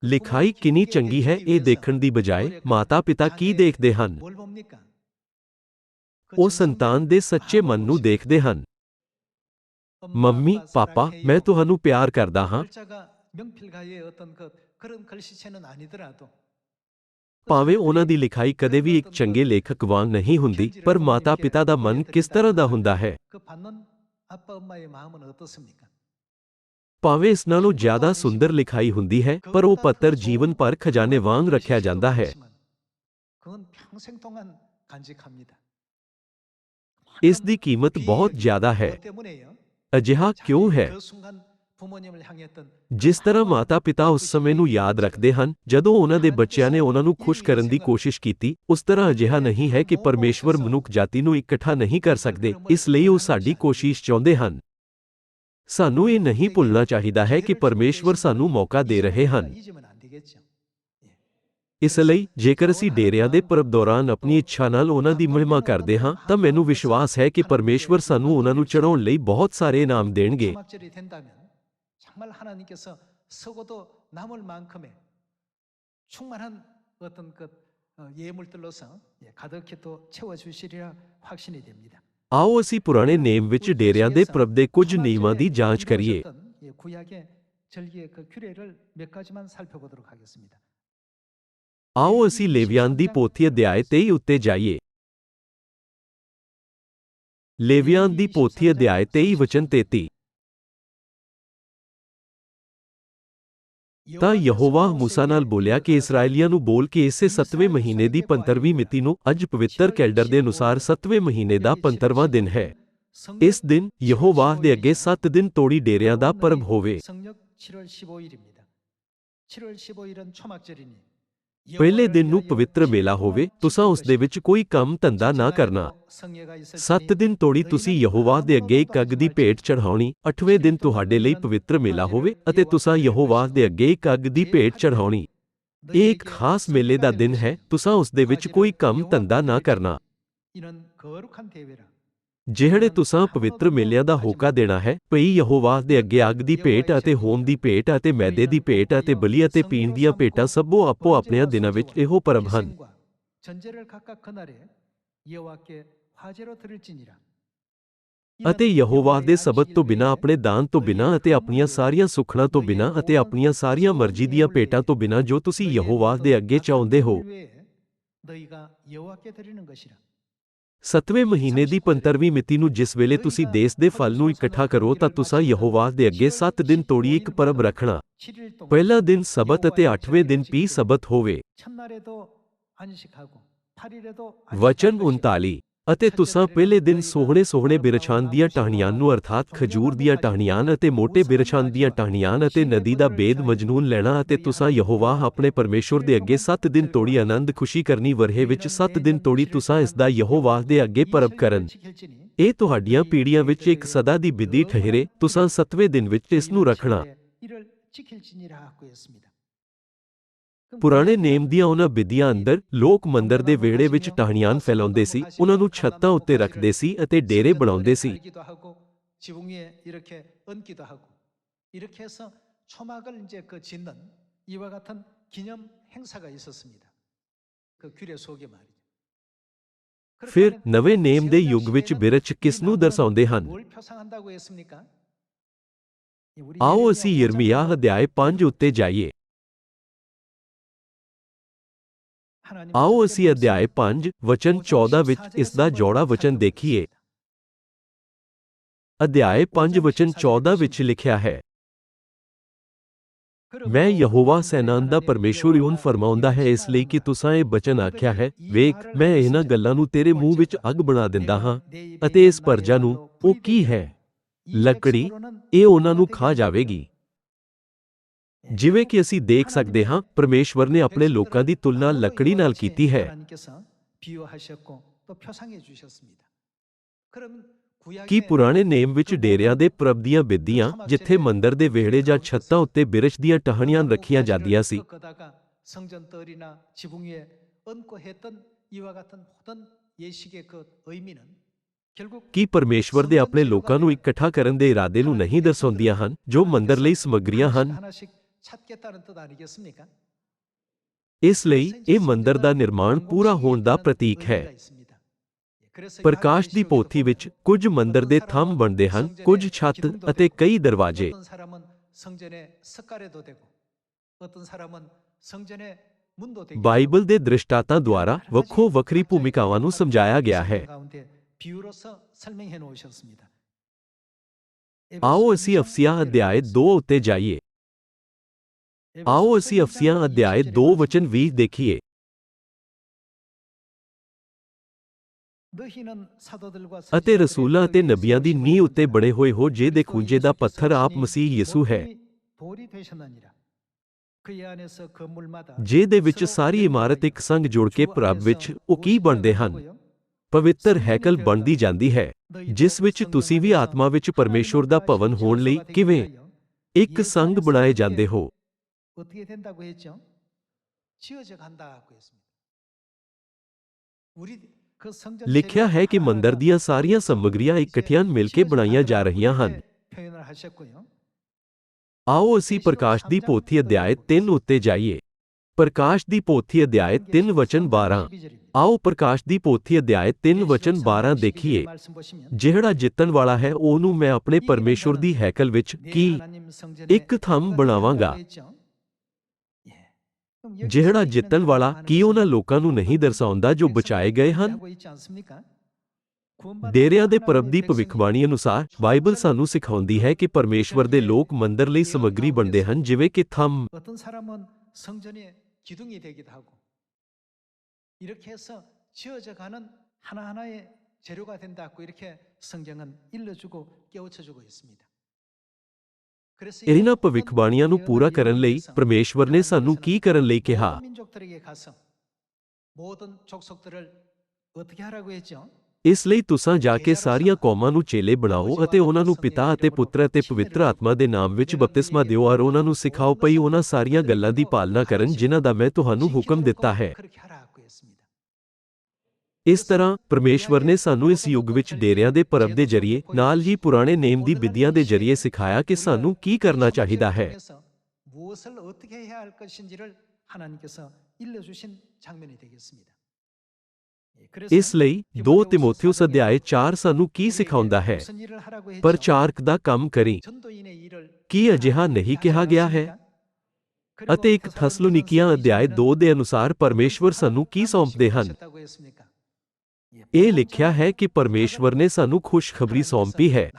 ਲਿਖਾਈ ਕਿੰਨੀ ਚੰਗੀ ਹੈ ਇਹ ਦੇਖਣ ਦੀ ਬਜਾਏ ਮਾਤਾ-ਪਿਤਾ ਕੀ ਦੇਖਦੇ ਹਨ? ਉਹ ਸੰਤਾਨ ਦੇ ਸੱਚੇ ਮਨ ਨੂੰ ਦੇਖਦੇ ਹਨ। ਮੰਮੀ, ਪਾਪਾ, ਮੈਂ ਤੁਹਾਨੂੰ ਪਿਆਰ ਕਰਦਾ ਹਾਂ। 명필가의 어떤 그런 글씨체는 아니더라도 ਭਾਵੇਂ ਉਹਨਾਂ ਦੀ ਲਿਖਾਈ ਕਦੇ ਵੀ ਇੱਕ ਚੰਗੇ ਲੇਖਕ ਵਾਂਗ ਨਹੀਂ ਹੁੰਦੀ, ਪਰ ਮਾਤਾ-ਪਿਤਾ ਦਾ ਮਨ ਕਿਸ ਤਰ੍ਹਾਂ ਦਾ ਹੁੰਦਾ ਹੈ? 그 받는 아빠 엄마의 마음은 어떻습니까? ਭਾਵੇਂ ਇਸ ਨਾਲੋਂ ਜ਼ਿਆਦਾ ਸੁੰਦਰ ਲਿਖਾਈ ਹੁੰਦੀ ਹੈ, ਪਰ ਉਹ ਪੱਤਰ ਜੀਵਨ ਭਰ ਖਜ਼ਾਨੇ ਵਾਂਗ ਰੱਖਿਆ ਜਾਂਦਾ ਹੈ। 그건 평생 동안 간직합니다. ਇਸ ਦੀ ਕੀਮਤ ਬਹੁਤ ਜ਼ਿਆਦਾ ਹੈ। 그 때문에요. ਅਜਿਹਾ ਕਿਉਂ ਹੈ? 그 순간 부모님을 향했던 ਜਿਸ ਤਰ੍ਹਾਂ ਮਾਤਾ-ਪਿਤਾ ਉਸ ਸਮੇਂ ਨੂੰ ਯਾਦ ਰੱਖਦੇ ਹਨ ਜਦੋਂ ਉਹਨਾਂ ਦੇ ਬੱਚਿਆਂ ਨੇ ਉਹਨਾਂ ਨੂੰ ਖੁਸ਼ ਕਰਨ ਦੀ ਕੋਸ਼ਿਸ਼ ਕੀਤੀ, ਉਸ ਤਰ੍ਹਾਂ ਅਜਿਹਾ ਨਹੀਂ ਹੈ ਕਿ ਪਰਮੇਸ਼ਵਰ ਮਨੁੱਖ ਜਾਤੀ ਨੂੰ ਇਕੱਠਾ ਨਹੀਂ ਕਰ ਸਕਦੇ, ਇਸ ਲਈ ਉਹ ਸਾਡੀ ਕੋਸ਼ਿਸ਼ ਚਾਹੁੰਦੇ ਹਨ। ਸਾਨੂੰ ਇਹ ਨਹੀਂ ਭੁੱਲਣਾ ਚਾਹੀਦਾ ਹੈ ਕਿ ਪਰਮੇਸ਼ਵਰ ਸਾਨੂੰ ਮੌਕਾ ਦੇ ਰਹੇ ਹਨ। 잊으면 안 되겠죠. ਇਸ ਲਈ ਜੇਕਰ ਅਸੀਂ ਡੇਰਿਆਂ ਦੇ ਪਰਬ ਦੌਰਾਨ ਆਪਣੀ ਇੱਛਾ ਨਾਲ ਉਹਨਾਂ ਦੀ ਮਹਿਮਾ ਕਰਦੇ ਹਾਂ, ਤਾਂ ਮੈਨੂੰ ਵਿਸ਼ਵਾਸ ਹੈ ਕਿ ਪਰਮੇਸ਼ਵਰ ਸਾਨੂੰ ਉਹਨਾਂ ਨੂੰ ਚੜ੍ਹਾਉਣ ਲਈ ਬਹੁਤ ਸਾਰੇ ਇਨਾਮ ਦੇਣਗੇ। 초막절이 된다면 정말 하나님께서 서고도 남을 만큼의 충만한 어떤 예물들로서 가득히 또 채워주시리라 확신이 됩니다. ਆਓ ਅਸੀਂ ਪੁਰਾਣੇ ਨੇਮ ਵਿੱਚ ਡੇਰਿਆਂ ਦੇ ਪਰਬ ਦੇ ਕੁਝ ਨਿਯਮਾਂ ਦੀ ਜਾਂਚ ਕਰੀਏ। 구약의 절기의 그 규례를 몇 가지만 살펴보도록 하겠습니다. ਆਓ ਅਸੀਂ ਲੇਵੀਆਨ ਦੀ ਪੋਥੀ ਅਧਿਆਇ 23 ਉੱਤੇ ਜਾਈਏ। ਲੇਵੀਆਨ ਦੀ ਪੋਥੀ ਅਧਿਆਇ 23 ਵਚਨ 33। ਤਾਂ ਯਹੋਵਾ ਮੂਸਾ ਨਾਲ ਬੋਲਿਆ ਕਿ ਇਸਰਾਏਲੀਆਂ ਨੂੰ ਬੋਲ ਕੇ ਇਸੇ 7ਵੇਂ ਮਹੀਨੇ ਦੀ 15ਵੀਂ ਮਿਤੀ ਨੂੰ, ਅੱਜ ਪਵਿੱਤਰ ਕੈਲੰਡਰ ਦੇ ਅਨੁਸਾਰ 7ਵੇਂ ਮਹੀਨੇ ਦਾ 15ਵਾਂ ਦਿਨ ਹੈ। ਇਸ ਦਿਨ ਯਹੋਵਾ ਦੇ ਅੱਗੇ 7 ਦਿਨ ਤੋੜੀ ਡੇਰਿਆਂ ਦਾ ਪਰਬ ਹੋਵੇ। 성력 7월 15일입니다. 7월 15일은 초막절이니 ਪਹਿਲੇ ਦਿਨ ਨੂੰ ਪਵਿੱਤਰ ਮੇਲਾ ਹੋਵੇ, ਤੁਸਾਂ ਉਸ ਦੇ ਵਿੱਚ ਕੋਈ ਕੰਮ ਧੰਦਾ ਨਾ ਕਰਨਾ। 7 ਦਿਨ ਤੋੜੀ ਤੁਸੀਂ ਯਹੋਵਾ ਦੇ ਅੱਗੇ ਇੱਕ ਅੱਗ ਦੀ ਭੇਟ ਚੜ੍ਹਾਉਣੀ। 8ਵੇਂ ਦਿਨ ਤੁਹਾਡੇ ਲਈ ਪਵਿੱਤਰ ਮੇਲਾ ਹੋਵੇ ਅਤੇ ਤੁਸਾਂ ਯਹੋਵਾ ਦੇ ਅੱਗੇ ਇੱਕ ਅੱਗ ਦੀ ਭੇਟ ਚੜ੍ਹਾਉਣੀ। ਇਹ ਇੱਕ ਖਾਸ ਮੇਲੇ ਦਾ ਦਿਨ ਹੈ, ਤੁਸਾਂ ਉਸ ਦੇ ਵਿੱਚ ਕੋਈ ਕੰਮ ਧੰਦਾ ਨਾ ਕਰਨਾ। 이는 거룩한 대회라. ਜਿਹੜੇ ਤੁਸਾਂ ਪਵਿੱਤਰ ਮੇਲਿਆਂ ਦਾ ਹੋਕਾ ਦੇਣਾ ਹੈ, ਭਈ ਯਹੋਵਾ ਦੇ ਅੱਗੇ ਅੱਗ ਦੀ ਭੇਟ ਅਤੇ ਹੋਮ ਦੀ ਭੇਟ ਅਤੇ ਮੈਦੇ ਦੀ ਭੇਟ ਅਤੇ ਬਲੀ ਅਤੇ ਪੀਣ ਦੀਆਂ ਭੇਟਾਂ ਸਭੋ ਆਪੋ ਆਪਣਿਆਂ ਦਿਨਾਂ ਵਿੱਚ ਇਹੋ ਪਰਬ ਹਨ। 전제를 각각 그날에 여호와께 화제로 드릴지니라. ਅਤੇ ਯਹੋਵਾ ਦੇ ਸਬਤ ਤੋਂ ਬਿਨਾਂ, ਆਪਣੇ ਦਾਨ ਤੋਂ ਬਿਨਾਂ ਅਤੇ ਆਪਣੀਆਂ ਸਾਰੀਆਂ ਸੁੱਖਣਾ ਤੋਂ ਬਿਨਾਂ ਅਤੇ ਆਪਣੀਆਂ ਸਾਰੀਆਂ ਮਰਜ਼ੀ ਦੀਆਂ ਭੇਟਾਂ ਤੋਂ ਬਿਨਾਂ ਜੋ ਤੁਸੀਂ ਯਹੋਵਾ ਦੇ ਅੱਗੇ ਚਾਹੁੰਦੇ ਹੋ। 너희가 여호와께 드리는 것이라. 7ਵੇਂ ਮਹੀਨੇ ਦੀ 15ਵੀਂ ਮਿਤੀ ਨੂੰ ਜਿਸ ਵੇਲੇ ਤੁਸੀਂ ਦੇਸ਼ ਦੇ ਫਲ ਨੂੰ ਇਕੱਠਾ ਕਰੋ ਤਾਂ ਤੁਸਾਂ ਯਹੋਵਾ ਦੇ ਅੱਗੇ 7 ਦਿਨ ਤੋੜੀ ਇੱਕ ਪਰਬ ਰੱਖਣਾ। ਪਹਿਲਾ ਦਿਨ ਸਬਤ ਅਤੇ 8ਵੇਂ ਦਿਨ ਪੀ ਸਬਤ ਹੋਵੇ। 첫날에도 안식하고 8일에도 ਵਚਨ 39। ਅਤੇ ਤੁਸਾਂ ਪਹਿਲੇ ਦਿਨ ਸੋਹਣੇ ਬਿਰਛਾਂ ਦੀਆਂ ਟਾਹਣੀਆਂ ਨੂੰ ਅਰਥਾਤ ਖਜੂਰ ਦੀਆਂ ਟਾਹਣੀਆਂ ਅਤੇ ਮੋਟੇ ਬਿਰਛਾਂ ਦੀਆਂ ਟਾਹਣੀਆਂ ਅਤੇ ਨਦੀ ਦਾ ਬੇਦ ਮਜਨੂਨ ਲੈਣਾ ਅਤੇ ਤੁਸਾਂ ਯਹੋਵਾ ਆਪਣੇ ਪਰਮੇਸ਼ੁਰ ਦੇ ਅੱਗੇ 7 ਦਿਨ ਤੋੜੀ ਆਨੰਦ ਖੁਸ਼ੀ ਕਰਨੀ। ਵਰ੍ਹੇ ਵਿੱਚ 7 ਦਿਨ ਤੋੜੀ ਤੁਸਾਂ ਇਸ ਦਾ ਯਹੋਵਾ ਦੇ ਅੱਗੇ ਪਰਬ ਕਰਨ। ਇਹ ਤੁਹਾਡੀਆਂ ਪੀੜ੍ਹੀਆਂ ਵਿੱਚ ਇੱਕ ਸਦਾ ਦੀ ਵਿਧੀ ਠਹਿਰੇ। ਤੁਸਾਂ 7ਵੇਂ ਦਿਨ ਵਿੱਚ ਇਸ ਨੂੰ ਰੱਖਣਾ। ਪੁਰਾਣੇ ਨੇਮ ਦੀਆਂ ਉਹਨਾਂ ਵਿਧੀਆਂ ਅੰਦਰ ਲੋਕ ਮੰਦਰ ਦੇ ਵਿਹੜੇ ਵਿੱਚ ਟਾਹਣੀਆਂ ਫੈਲਾਉਂਦੇ ਸੀ, ਉਹਨਾਂ ਨੂੰ ਛੱਤਾਂ ਉੱਤੇ ਰੱਖਦੇ ਸੀ ਅਤੇ ਡੇਰੇ ਬਣਾਉਂਦੇ ਸੀ। 지붕 위에 이렇게 얹기도 하고 이렇게 해서 초막을 이제 짓는 이와 같은 기념 행사가 있었습니다. 그 규례 속에 말이죠. ਫਿਰ ਨਵੇਂ ਨੇਮ ਦੇ ਯੁੱਗ ਵਿੱਚ ਬਿਰਛ ਕਿਸ ਨੂੰ ਦਰਸਾਉਂਦੇ ਹਨ? 뭘 표상한다고 했습니까? 우리 ਆਓ ਅਸੀਂ 예레미야 ਯਿਰਮੀਯਾਹ ਅਧਿਆਇ 5 ਉੱਤੇ ਜਾਈਏ। 하나님은 ਆਓ 그렇게 ਅਸੀਂ ਅਧਿਆਇ 5 ਵਚਨ 14 ਵਿੱਚ ਇਸ ਦਾ ਜੋੜਾ ਵਚਨ ਦੇਖੀਏ। ਅਧਿਆਇ 5 ਵਚਨ 14 ਵਿੱਚ ਲਿਖਿਆ ਹੈ, ਮੈਂ ਯਹੋਵਾ ਸੈਨਾਨ ਦਾ ਪਰਮੇਸ਼ੁਰ ਯੂੰ ਫਰਮਾਉਂਦਾ ਹੈ ਇਸ ਲਈ ਕਿ ਤੁਸਾਂ ਇਹ ਬਚਨ ਆਖਿਆ ਹੈ, ਵੇਖ ਮੈਂ ਇਹਨਾਂ ਗੱਲਾਂ ਨੂੰ ਤੇਰੇ ਮੂੰਹ ਵਿੱਚ ਅੱਗ ਬਣਾ ਦਿੰਦਾ ਹਾਂ, ਅਤੇ ਇਸ ਪਰਜਾ ਨੂੰ, ਉਹ ਕੀ ਹੈ? ਲੱਕੜੀ, ਇਹ ਉਹਨਾਂ ਨੂੰ ਖਾ ਜਾਵੇਗੀ। ਜਿਵੇਂ ਕਿ ਅਸੀਂ ਦੇਖ ਸਕਦੇ ਹਾਂ, ਪਰਮੇਸ਼ਵਰ ਨੇ ਆਪਣੇ ਲੋਕਾਂ ਦੀ ਤੁਲਨਾ ਲੱਕੜੀ ਨਾਲ ਕੀਤੀ ਹੈ। ਕੀ ਪੁਰਾਣੇ ਨੇਮ ਵਿੱਚ ਡੇਰਿਆਂ ਦੇ ਪਰਬ ਦੀਆਂ ਬੇਦੀਆਂ, ਜਿੱਥੇ ਮੰਦਰ ਦੇ ਵਿਹੜੇ ਜਾਂ ਛੱਤਾਂ ਉੱਤੇ ਬਿਰਛ ਦੀਆਂ ਟਹਿਣੀਆਂ ਰੱਖੀਆਂ ਜਾਂਦੀਆਂ ਸੀ, 성전 뜰이나 지붕 위에 얹고 했던 이와 같은 모든 예식의 그 의미는 결국 ਕੀ ਪਰਮੇਸ਼ਵਰ ਦੇ ਆਪਣੇ ਲੋਕਾਂ ਨੂੰ ਇਕੱਠਾ ਕਰਨ ਦੇ ਇਰਾਦੇ ਨੂੰ ਨਹੀਂ ਦਰਸਾਉਂਦੀਆਂ ਹਨ, ਜੋ ਮੰਦਰ ਲਈ ਸਮੱਗਰੀਆਂ ਹਨ? 하나씩 찾겠다는 뜻 아니겠습니까? ਇਸ ਲਈ ਇਹ ਮੰਦਰ ਦਾ ਨਿਰਮਾਣ ਪੂਰਾ ਹੋਣ ਦਾ ਪ੍ਰਤੀਕ ਹੈ। ਪ੍ਰਕਾਸ਼ ਦੀ ਪੋਥੀ ਵਿੱਚ ਕੁਝ ਮੰਦਰ ਦੇ ਥੰਮ ਬਣਦੇ ਹਨ, ਕੁਝ ਛੱਤ ਅਤੇ ਕਈ ਦਰਵਾਜ਼ੇ। 어떤 사람은 성전의 석가래도 되고 어떤 사람은 성전의 문도 되고 ਬਾਈਬਲ ਦੇ ਦ੍ਰਿਸ਼ਟਾਂਤਾਂ ਦੁਆਰਾ ਵੱਖੋ ਵੱਖਰੀ ਭੂਮਿਕਾਵਾਂ ਨੂੰ ਸਮਝਾਇਆ ਗਿਆ ਹੈ। 가운데 비유로서 설명해 놓으셨습니다. ਆਓ ਅਸੀਂ ਅਫਸੀਆਂ ਅਧਿਆਇ 2 ਉੱਤੇ ਜਾਈਏ। ਆਓ ਅਸੀਂ ਅਫਸੀਆਂ ਅਧਿਆਇ 2 ਵਚਨ 20 ਦੇਖੀਏ। 너희는 사도들과 ਅਤੇ ਰਸੂਲਾਂ ਅਤੇ ਨਬੀਆਂ ਦੀ ਨੀਂਹ ਉੱਤੇ ਬਣੇ ਹੋਏ ਹੋ, ਜਿਹਦੇ ਖੂੰਜੇ ਦਾ ਪੱਥਰ ਆਪ ਮਸੀਹ ਯਿਸੂ ਹੈ, 돌이 되셨느니라. 그의 안에서 건물마다 ਜਿਹਦੇ ਵਿੱਚ ਸਾਰੀ ਇਮਾਰਤ ਇੱਕ ਸੰਗ ਜੁੜ ਕੇ ਪ੍ਰਭ ਵਿੱਚ ਉਹ ਕੀ ਬਣਦੇ ਹਨ? ਪਵਿੱਤਰ ਹੈਕਲ ਬਣਦੀ ਜਾਂਦੀ ਹੈ, ਜਿਸ ਵਿੱਚ ਤੁਸੀਂ ਵੀ ਆਤਮਾ ਵਿੱਚ ਪਰਮੇਸ਼ੁਰ ਦਾ ਭਵਨ ਹੋਣ ਲਈ ਕਿਵੇਂ ਇੱਕ ਸੰਗ ਬਣਾਏ ਜਾਂਦੇ ਹੋ। 어떻게 된다고 했죠? 지어져 간다고 했습니다. 우리 그 성전 ਲਿਖਿਆ ਹੈ ਕਿ ਮੰਦਰ ਦੀਆਂ ਸਾਰੀਆਂ ਸਮੱਗਰੀਆਂ ਇਕੱਠੀਆਂ ਮਿਲ ਕੇ ਬਣਾਈਆਂ ਜਾ ਰਹੀਆਂ ਹਨ। 표현을 하셨고요. ਆਓ ਅਸੀਂ ਪ੍ਰਕਾਸ਼ ਦੀ ਪੋਥੀ ਅਧਿਆਇ 3 ਉੱਤੇ ਜਾਈਏ। ਪ੍ਰਕਾਸ਼ ਦੀ ਪੋਥੀ ਅਧਿਆਇ 3 ਵਚਨ 12। ਆਓ ਪ੍ਰਕਾਸ਼ ਦੀ ਪੋਥੀ ਅਧਿਆਇ 3 ਵਚਨ 12 ਦੇਖੀਏ। ਜਿਹੜਾ ਜਿੱਤਣ ਵਾਲਾ ਹੈ ਉਹਨੂੰ ਮੈਂ ਆਪਣੇ ਪਰਮੇਸ਼ੁਰ ਦੀ ਹੈਕਲ ਵਿੱਚ ਕੀ ਇੱਕ ਥੰਮ ਬਣਾਵਾਂਗਾ। ਜਿਹੜਾ ਜਿੱਤਣ ਵਾਲਾ ਕੀ ਉਹਨਾਂ ਲੋਕਾਂ ਨੂੰ ਨਹੀਂ ਦਰਸਾਉਂਦਾ ਜੋ ਬਚਾਏ ਗਏ ਹਨ? ਡੇਰਿਆਂ ਦੇ ਪਰਬ ਦੀ ਭਵਿੱਖਬਾਣੀ ਅਨੁਸਾਰ ਬਾਈਬਲ ਸਾਨੂੰ ਸਿਖਾਉਂਦੀ ਹੈ ਕਿ ਪਰਮੇਸ਼ਵਰ ਦੇ ਲੋਕ ਮੰਦਰ ਲਈ ਸਮੱਗਰੀ ਬਣਦੇ ਹਨ, ਜਿਵੇਂ ਕਿ ਥੰਮ। 어떤 사람은 성전의 기둥이 되기도 하고 이렇게 해서 지어져 가는 하나하나의 재료가 된다고 이렇게 성경은 일러주고 깨우쳐주고 있습니다. ਇਹਨਾਂ ਭਵਿੱਖਬਾਣੀਆਂ ਨੂੰ ਪੂਰਾ ਕਰਨ ਲਈ ਪਰਮੇਸ਼ਵਰ ਨੇ ਸਾਨੂੰ ਕੀ ਕਰਨ ਲਈ ਕਿਹਾ? 모든 민족들에게 가서 모든 족속들을 어떻게 하라고 했죠? ਇਸ ਲਈ ਤੁਸਾਂ ਜਾ ਕੇ ਸਾਰੀਆਂ ਕੌਮਾਂ ਨੂੰ ਚੇਲੇ ਬਣਾਓ ਅਤੇ ਉਹਨਾਂ ਨੂੰ ਪਿਤਾ ਅਤੇ ਪੁੱਤਰ ਅਤੇ ਪਵਿੱਤਰ ਆਤਮਾ ਦੇ ਨਾਮ ਵਿੱਚ ਬਪਤਿਸਮਾ ਦਿਓ ਔਰ ਉਹਨਾਂ ਨੂੰ ਸਿਖਾਓ ਪਈ ਉਹਨਾਂ ਸਾਰੀਆਂ ਗੱਲਾਂ ਦੀ ਪਾਲਣਾ ਕਰਨ ਜਿਨ੍ਹਾਂ ਦਾ ਮੈਂ ਤੁਹਾਨੂੰ ਹੁਕਮ ਦਿੱਤਾ ਹੈ। 그렇게 하라고 했습니다. ਇਸ ਤਰ੍ਹਾਂ ਪਰਮੇਸ਼ਵਰ ਨੇ ਸਾਨੂੰ ਇਸ ਯੁੱਗ ਵਿੱਚ ਡੇਰਿਆਂ ਦੇ ਪਰਬ ਦੇ ਜ਼ਰੀਏ ਨਾਲ ਹੀ ਪੁਰਾਣੇ ਨੇਮ ਦੀ ਵਿਧੀਆਂ ਦੇ ਜ਼ਰੀਏ ਸਿਖਾਇਆ ਕਿ ਸਾਨੂੰ ਕੀ ਕਰਨਾ ਚਾਹੀਦਾ ਹੈ। 무엇을 어떻게 해야 할 것인지를 하나님께서 일러주신 장면이 되겠습니다. ਇਸ ਲਈ 2 ਤਿਮੋਥਿਉਸ ਅਧਿਆਇ 4 ਸਾਨੂੰ ਕੀ ਸਿਖਾਉਂਦਾ ਹੈ? ਪ੍ਰਚਾਰਕ ਦਾ ਕੰਮ ਕਰੀ। ਕੀ ਅਜਿਹਾ ਨਹੀਂ ਕਿਹਾ ਗਿਆ ਹੈ? ਅਤੇ 1 ਥਸਲੋਨੀਕੀਆਂ ਅਧਿਆਇ 2 ਦੇ ਅਨੁਸਾਰ ਪਰਮੇਸ਼ਵਰ ਸਾਨੂੰ ਕੀ ਸੌਂਪਦੇ ਹਨ? ਇਹ ਲਿਖਿਆ ਹੈ ਕਿ ਪਰਮੇਸ਼ਵਰ ਨੇ ਸਾਨੂੰ ਖੁਸ਼ਖਬਰੀ ਸੌਂਪੀ ਹੈ।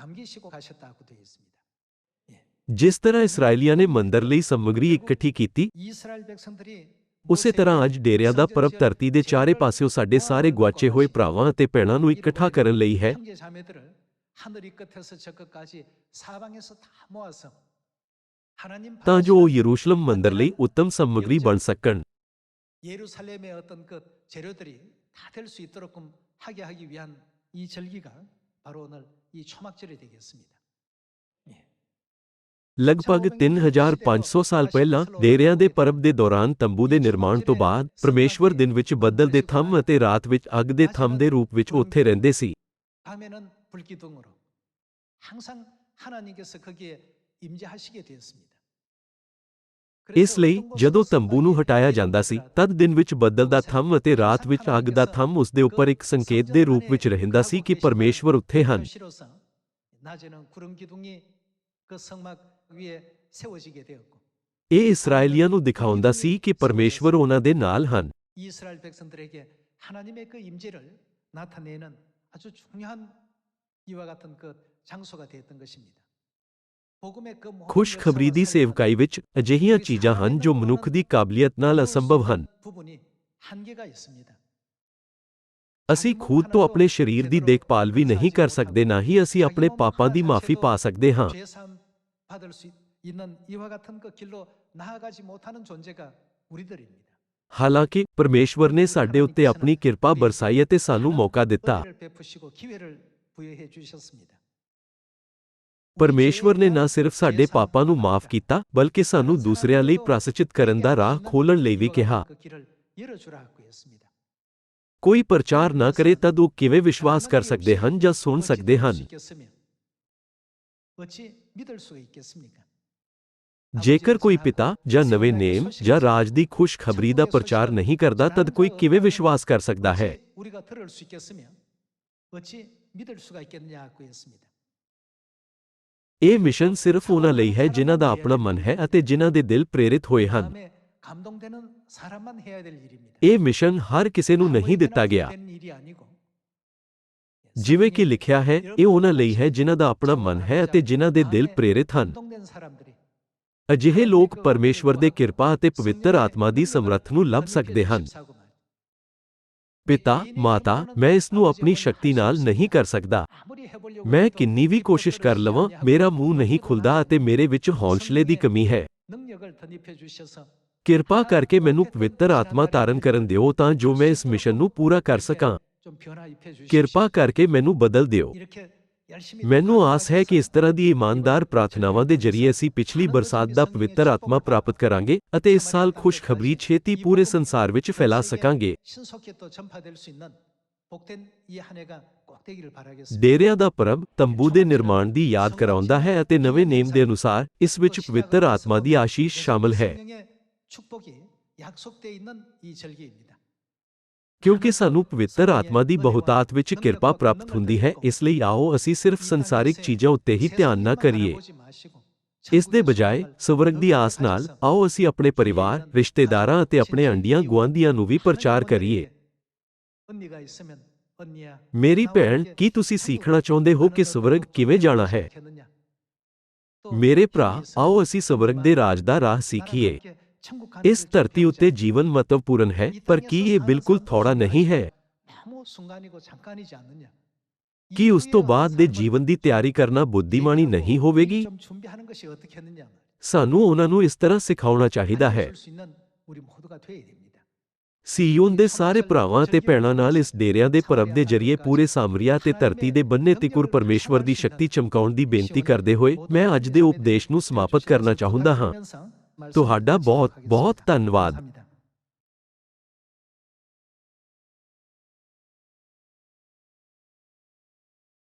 ਜਿਸ ਤਰ੍ਹਾਂ ਇਸਰਾਏਲੀਆਂ ਨੇ ਮੰਦਰ ਲਈ ਸਮੱਗਰੀ ਇਕੱਠੀ ਕੀਤੀ, ਉਸੇ ਤਰ੍ਹਾਂ ਅੱਜ ਡੇਰਿਆਂ ਦਾ ਪਰਬ ਧਰਤੀ ਦੇ ਚਾਰੇ ਪਾਸਿਓਂ ਸਾਡੇ ਸਾਰੇ ਗੁਆਚੇ ਹੋਏ ਭਰਾਵਾਂ ਅਤੇ ਭੈਣਾਂ ਨੂੰ ਇਕੱਠਾ ਕਰਨ ਲਈ ਹੈ। ਤਾਂ ਜੋ ਉਹ ਯਰੂਸ਼ਲਮ ਮੰਦਰ ਲਈ ਉੱਤਮ ਸਮੱਗਰੀ ਬਣ ਸਕਣ। 예루살렘의 어떤 그 재료들이 다 될 수 있도록끔 하게 하기 위한 이 절기가 바로 오늘 이 초막절이 되겠습니다. ਲਗਭਗ 3500 ਸਾਲ ਪਹਿਲਾਂ ਡੇਰਿਆਂ ਦੇ ਪਰਬ ਦੇ ਦੌਰਾਨ ਤੰਬੂ ਦੇ ਨਿਰਮਾਣ ਤੋਂ ਬਾਅਦ ਪਰਮੇਸ਼ਵਰ ਦਿਨ ਵਿੱਚ ਬੱਦਲ ਦੇ ਥੰਮ ਅਤੇ ਰਾਤ ਵਿੱਚ ਅੱਗ ਦੇ ਥੰਮ ਦੇ ਰੂਪ ਵਿੱਚ ਉੱਥੇ ਰਹਿੰਦੇ ਸੀ। 밤에는 불기둥으로 항상 하나님께서 거기에 임재하시게 되었습니다. ਇਸ ਲਈ ਜਦੋਂ ਤੰਬੂ ਨੂੰ ਹਟਾਇਆ ਜਾਂਦਾ ਸੀ ਤਦ ਦਿਨ ਵਿੱਚ ਬੱਦਲ ਦਾ ਥੰਮ ਅਤੇ ਰਾਤ ਵਿੱਚ ਅੱਗ ਦਾ ਥੰਮ ਉਸ ਦੇ ਉੱਪਰ ਇੱਕ ਸੰਕੇਤ ਦੇ ਰੂਪ ਵਿੱਚ ਰਹਿੰਦਾ ਸੀ ਕਿ ਪਰਮੇਸ਼ਵਰ ਉੱਥੇ ਹਨ। 낮에는 구름 기둥이 그 성막 위에 세워지게 되었고 ਇਹ ਇਸਰਾਏਲੀਆਂ ਨੂੰ ਦਿਖਾਉਂਦਾ ਸੀ ਕਿ ਪਰਮੇਸ਼ਵਰ ਉਹਨਾਂ ਦੇ ਨਾਲ ਹਨ। 이스라엘 백성들에게 하나님의 그 임재를 나타내는 아주 중요한 이와 같은 그 장소가 되었던 것입니다. 복음의 그 모든 ਖੁਸ਼ਖਬਰੀ ਦੀ 역사와 ਸੇਵਕਾਈ ਵਿੱਚ ਅਜਿਹੀਆਂ ਚੀਜ਼ਾਂ ਹਨ ਜੋ ਮਨੁੱਖ ਦੀ ਕਾਬਲੀਅਤ ਨਾਲ ਅਸੰਭਵ ਹਨ। 부분이 한계가 있습니다. ਅਸੀਂ ਖੁਦ ਤੋਂ ਆਪਣੇ ਸਰੀਰ ਦੀ ਦੇਖਭਾਲ ਵੀ ਨਹੀਂ ਕਰ ਸਕਦੇ, ਨਾ ਹੀ ਅਸੀਂ ਆਪਣੇ ਪਾਪਾਂ ਦੀ ਮਾਫੀ ਪਾ ਸਕਦੇ ਹਾਂ। 죄사함 받을 수 있는 이와 같은 그 길로 나아가지 못하는 존재가 우리들입니다. ਹਾਲਾਂਕਿ ਪਰਮੇਸ਼ਵਰ ਨੇ ਸਾਡੇ ਉੱਤੇ ਆਪਣੀ ਕਿਰਪਾ ਬਰਸਾਈ ਅਤੇ ਸਾਨੂੰ ਮੌਕਾ ਦਿੱਤਾ। 은혜를 베푸시고 기회를 부여해 주셨습니다. ਪਰਮੇਸ਼ਵਰ ਨੇ ਨਾ ਸਿਰਫ ਸਾਡੇ ਪਾਪਾਂ ਨੂੰ ਮਾਫ ਕੀਤਾ, ਬਲਕਿ ਸਾਨੂੰ ਦੂਸਰਿਆਂ ਲਈ ਪ੍ਰਾਸ਼ਚਿਤ ਕਰਨ ਦਾ ਰਾਹ ਖੋਲ੍ਹਣ ਲਈ ਵੀ ਕਿਹਾ। 그 길을 열어주라고 했습니다. ਕੋਈ ਪ੍ਰਚਾਰ ਨਾ ਕਰੇ ਤਦ ਉਹ ਕਿਵੇਂ ਵਿਸ਼ਵਾਸ ਕਰ ਸਕਦੇ ਹਨ ਜਾਂ ਸੁਣ ਸਕਦੇ ਹਨ? 어찌 믿을 수가 있겠습니까? ਜੇਕਰ ਕੋਈ ਪਿਤਾ ਜਾਂ ਨਵੇਂ ਨੇਮ ਜਾਂ ਰਾਜ ਦੀ ਖੁਸ਼ਖਬਰੀ ਦਾ ਪ੍ਰਚਾਰ ਨਹੀਂ ਕਰਦਾ ਤਦ ਕੋਈ ਕਿਵੇਂ ਵਿਸ਼ਵਾਸ ਕਰ ਸਕਦਾ ਹੈ? 우리가 들을 수 있겠으며 어찌 믿을 수가 있겠냐고 했습니다. ਇਹ ਮਿਸ਼ਨ ਸਿਰਫ ਉਹਨਾਂ ਲਈ ਹੈ ਜਿਨ੍ਹਾਂ ਦਾ ਆਪਣਾ ਮਨ ਹੈ ਅਤੇ ਜਿਨ੍ਹਾਂ ਦੇ ਦਿਲ ਪ੍ਰੇਰਿਤ ਹੋਏ ਹਨ। 마음에 감동되는 사람만 해야 될 일입니다. ਇਹ ਮਿਸ਼ਨ ਹਰ ਕਿਸੇ ਨੂੰ ਨਹੀਂ ਦਿੱਤਾ ਗਿਆ। 된 일이 아니고 ਜਿਵੇਂ ਕਿ ਲਿਖਿਆ ਹੈ, ਇਹ ਉਹਨਾਂ ਲਈ ਹੈ ਜਿਨ੍ਹਾਂ ਦਾ ਆਪਣਾ ਮਨ ਹੈ ਅਤੇ ਜਿਨ੍ਹਾਂ ਦੇ ਦਿਲ ਪ੍ਰੇਰਿਤ ਹਨ। 감동된 사람들이 ਅਜਿਹੇ ਲੋਕ ਪਰਮੇਸ਼ਵਰ ਦੇ ਕਿਰਪਾ ਅਤੇ ਪਵਿੱਤਰ ਆਤਮਾ ਦੀ ਸਮਰੱਥ ਨੂੰ ਲੱਭ ਸਕਦੇ ਹਨ। ਪਿਤਾ, ਮਾਤਾ, ਮੈਂ ਇਸ ਨੂੰ ਆਪਣੀ ਸ਼ਕਤੀ ਨਾਲ ਨਹੀਂ ਕਰ ਸਕਦਾ। ਮੈਂ ਕਿੰਨੀ ਵੀ ਕੋਸ਼ਿਸ਼ ਕਰ ਲਵਾਂ, ਮੇਰਾ ਮੂੰਹ ਨਹੀਂ ਖੁੱਲਦਾ ਅਤੇ ਮੇਰੇ ਵਿੱਚ ਹੌਂਸਲੇ ਦੀ ਕਮੀ ਹੈ। 능력을 덧입혀 주셔서 ਕਿਰਪਾ ਕਰਕੇ ਮੈਨੂੰ ਪਵਿੱਤਰ ਆਤਮਾ ਧਾਰਨ ਕਰਨ ਦਿਓ ਤਾਂ ਜੋ ਮੈਂ ਇਸ ਮਿਸ਼ਨ ਨੂੰ ਪੂਰਾ ਕਰ ਸਕਾਂ। 좀 변화 입혀 주십시오. ਕਿਰਪਾ ਕਰਕੇ ਮੈਨੂੰ ਬਦਲ ਦਿਓ। 이렇게 열심히 ਮੈਨੂੰ ਆਸ ਹੈ ਕਿ ਇਸ ਤਰ੍ਹਾਂ ਦੀ ਇਮਾਨਦਾਰ ਪ੍ਰਾਰਥਨਾਵਾਂ ਦੇ ਜ਼ਰੀਏ ਅਸੀਂ ਪਿਛਲੀ ਬਰਸਾਤ ਦਾ ਪਵਿੱਤਰ ਆਤਮਾ ਪ੍ਰਾਪਤ ਕਰਾਂਗੇ ਅਤੇ ਇਸ ਸਾਲ ਖੁਸ਼ਖਬਰੀ ਛੇਤੀ ਪੂਰੇ ਸੰਸਾਰ ਵਿੱਚ ਫੈਲਾ ਸਕਾਂਗੇ। 신속히 또 전파될 수 있는 복된 이 한 해가 꼭 되기를 바라겠습니다. ਡੇਰਿਆਂ ਦਾ ਪਰਬ ਤੰਬੂ ਦੇ ਨਿਰਮਾਣ ਦੀ ਯਾਦ ਕਰਾਉਂਦਾ ਹੈ ਅਤੇ ਨਵੇਂ ਨੇਮ ਦੇ ਅਨੁਸਾਰ ਇਸ ਵਿੱਚ ਪਵਿੱਤਰ ਆਤਮਾ ਦੀ ਆਸ਼ੀਸ਼ ਸ਼ਾਮਲ ਹੈ। 성령의 축복이 약속되어 있는 이 절기입니다. ਕਿਉਂਕਿ ਸਾਨੂੰ ਪਵਿੱਤਰ ਆਤਮਾ ਦੀ ਬਹੁਤਾਤ ਵਿੱਚ ਕਿਰਪਾ ਪ੍ਰਾਪਤ ਹੁੰਦੀ ਹੈ, ਇਸ ਲਈ ਆਓ ਅਸੀਂ ਸਿਰਫ ਸੰਸਾਰਿਕ ਚੀਜ਼ਾਂ ਉੱਤੇ ਹੀ ਧਿਆਨ ਨਾ ਕਰੀਏ। ਇਸ ਦੇ ਬਜਾਏ ਸਵਰਗ ਦੀ ਆਸ ਨਾਲ ਆਓ ਅਸੀਂ ਆਪਣੇ ਪਰਿਵਾਰ, ਰਿਸ਼ਤੇਦਾਰਾਂ ਅਤੇ ਆਪਣੇ ਅੰਡੀਆਂ ਗੁਆਂਢੀਆਂ ਨੂੰ ਵੀ ਪ੍ਰਚਾਰ ਕਰੀਏ। 언니가 있으면 언니야. ਮੇਰੀ ਭੈਣ, ਕੀ ਤੁਸੀਂ ਸਿੱਖਣਾ ਚਾਹੁੰਦੇ ਹੋ ਕਿ ਸਵਰਗ ਕਿਵੇਂ ਜਾਣਾ ਹੈ? ਮੇਰੇ ਭਰਾ, ਆਓ ਅਸੀਂ ਸਵਰਗ ਦੇ ਰਾਜ ਦਾ ਰਾਹ ਸਿੱਖੀਏ। ਇਸ ਧਰਤੀ ਉੱਤੇ ਜੀਵਨ ਮਹੱਤਵਪੂਰਨ ਹੈ, ਪਰ ਕੀ ਇਹ ਬਿਲਕੁਲ ਥੋੜਾ ਨਹੀਂ ਹੈ? 너무 순간이고 잠깐이지 않느냐? ਕੀ ਉਸ ਤੋਂ ਬਾਅਦ ਦੇ ਜੀਵਨ ਦੀ ਤਿਆਰੀ ਕਰਨਾ ਬੁੱਧੀਮਾਨੀ ਨਹੀਂ ਹੋਵੇਗੀ? 좀 준비하는 것이 어떻겠느냐? ਸਾਨੂੰ ਉਹਨਾਂ ਨੂੰ ਇਸ ਤਰ੍ਹਾਂ ਸਿਖਾਉਣਾ ਚਾਹੀਦਾ ਹੈ। 수 있는 우리 모두가 되어야 됩니다. ਸੀਯੋਨ ਦੇ ਸਾਰੇ ਭਰਾਵਾਂ ਤੇ ਭੈਣਾਂ ਨਾਲ ਇਸ ਡੇਰਿਆਂ ਦੇ ਪਰਬ ਦੇ ਜ਼ਰੀਏ ਪੂਰੇ ਸਾਮਰੀਆ ਤੇ ਧਰਤੀ ਦੇ ਬੰਨੇ ਤਿਕੁਰ ਪਰਮੇਸ਼ਵਰ ਦੀ ਸ਼ਕਤੀ ਚਮਕਾਉਣ ਦੀ ਬੇਨਤੀ ਕਰਦੇ ਹੋਏ ਮੈਂ ਅੱਜ ਦੇ ਉਪਦੇਸ਼ ਨੂੰ ਸਮਾਪਤ ਕਰਨਾ ਚਾਹੁੰਦਾ ਹਾਂ। ਤੁਹਾਡਾ ਬਹੁਤ ਬਹੁਤ ਧੰਨਵਾਦ।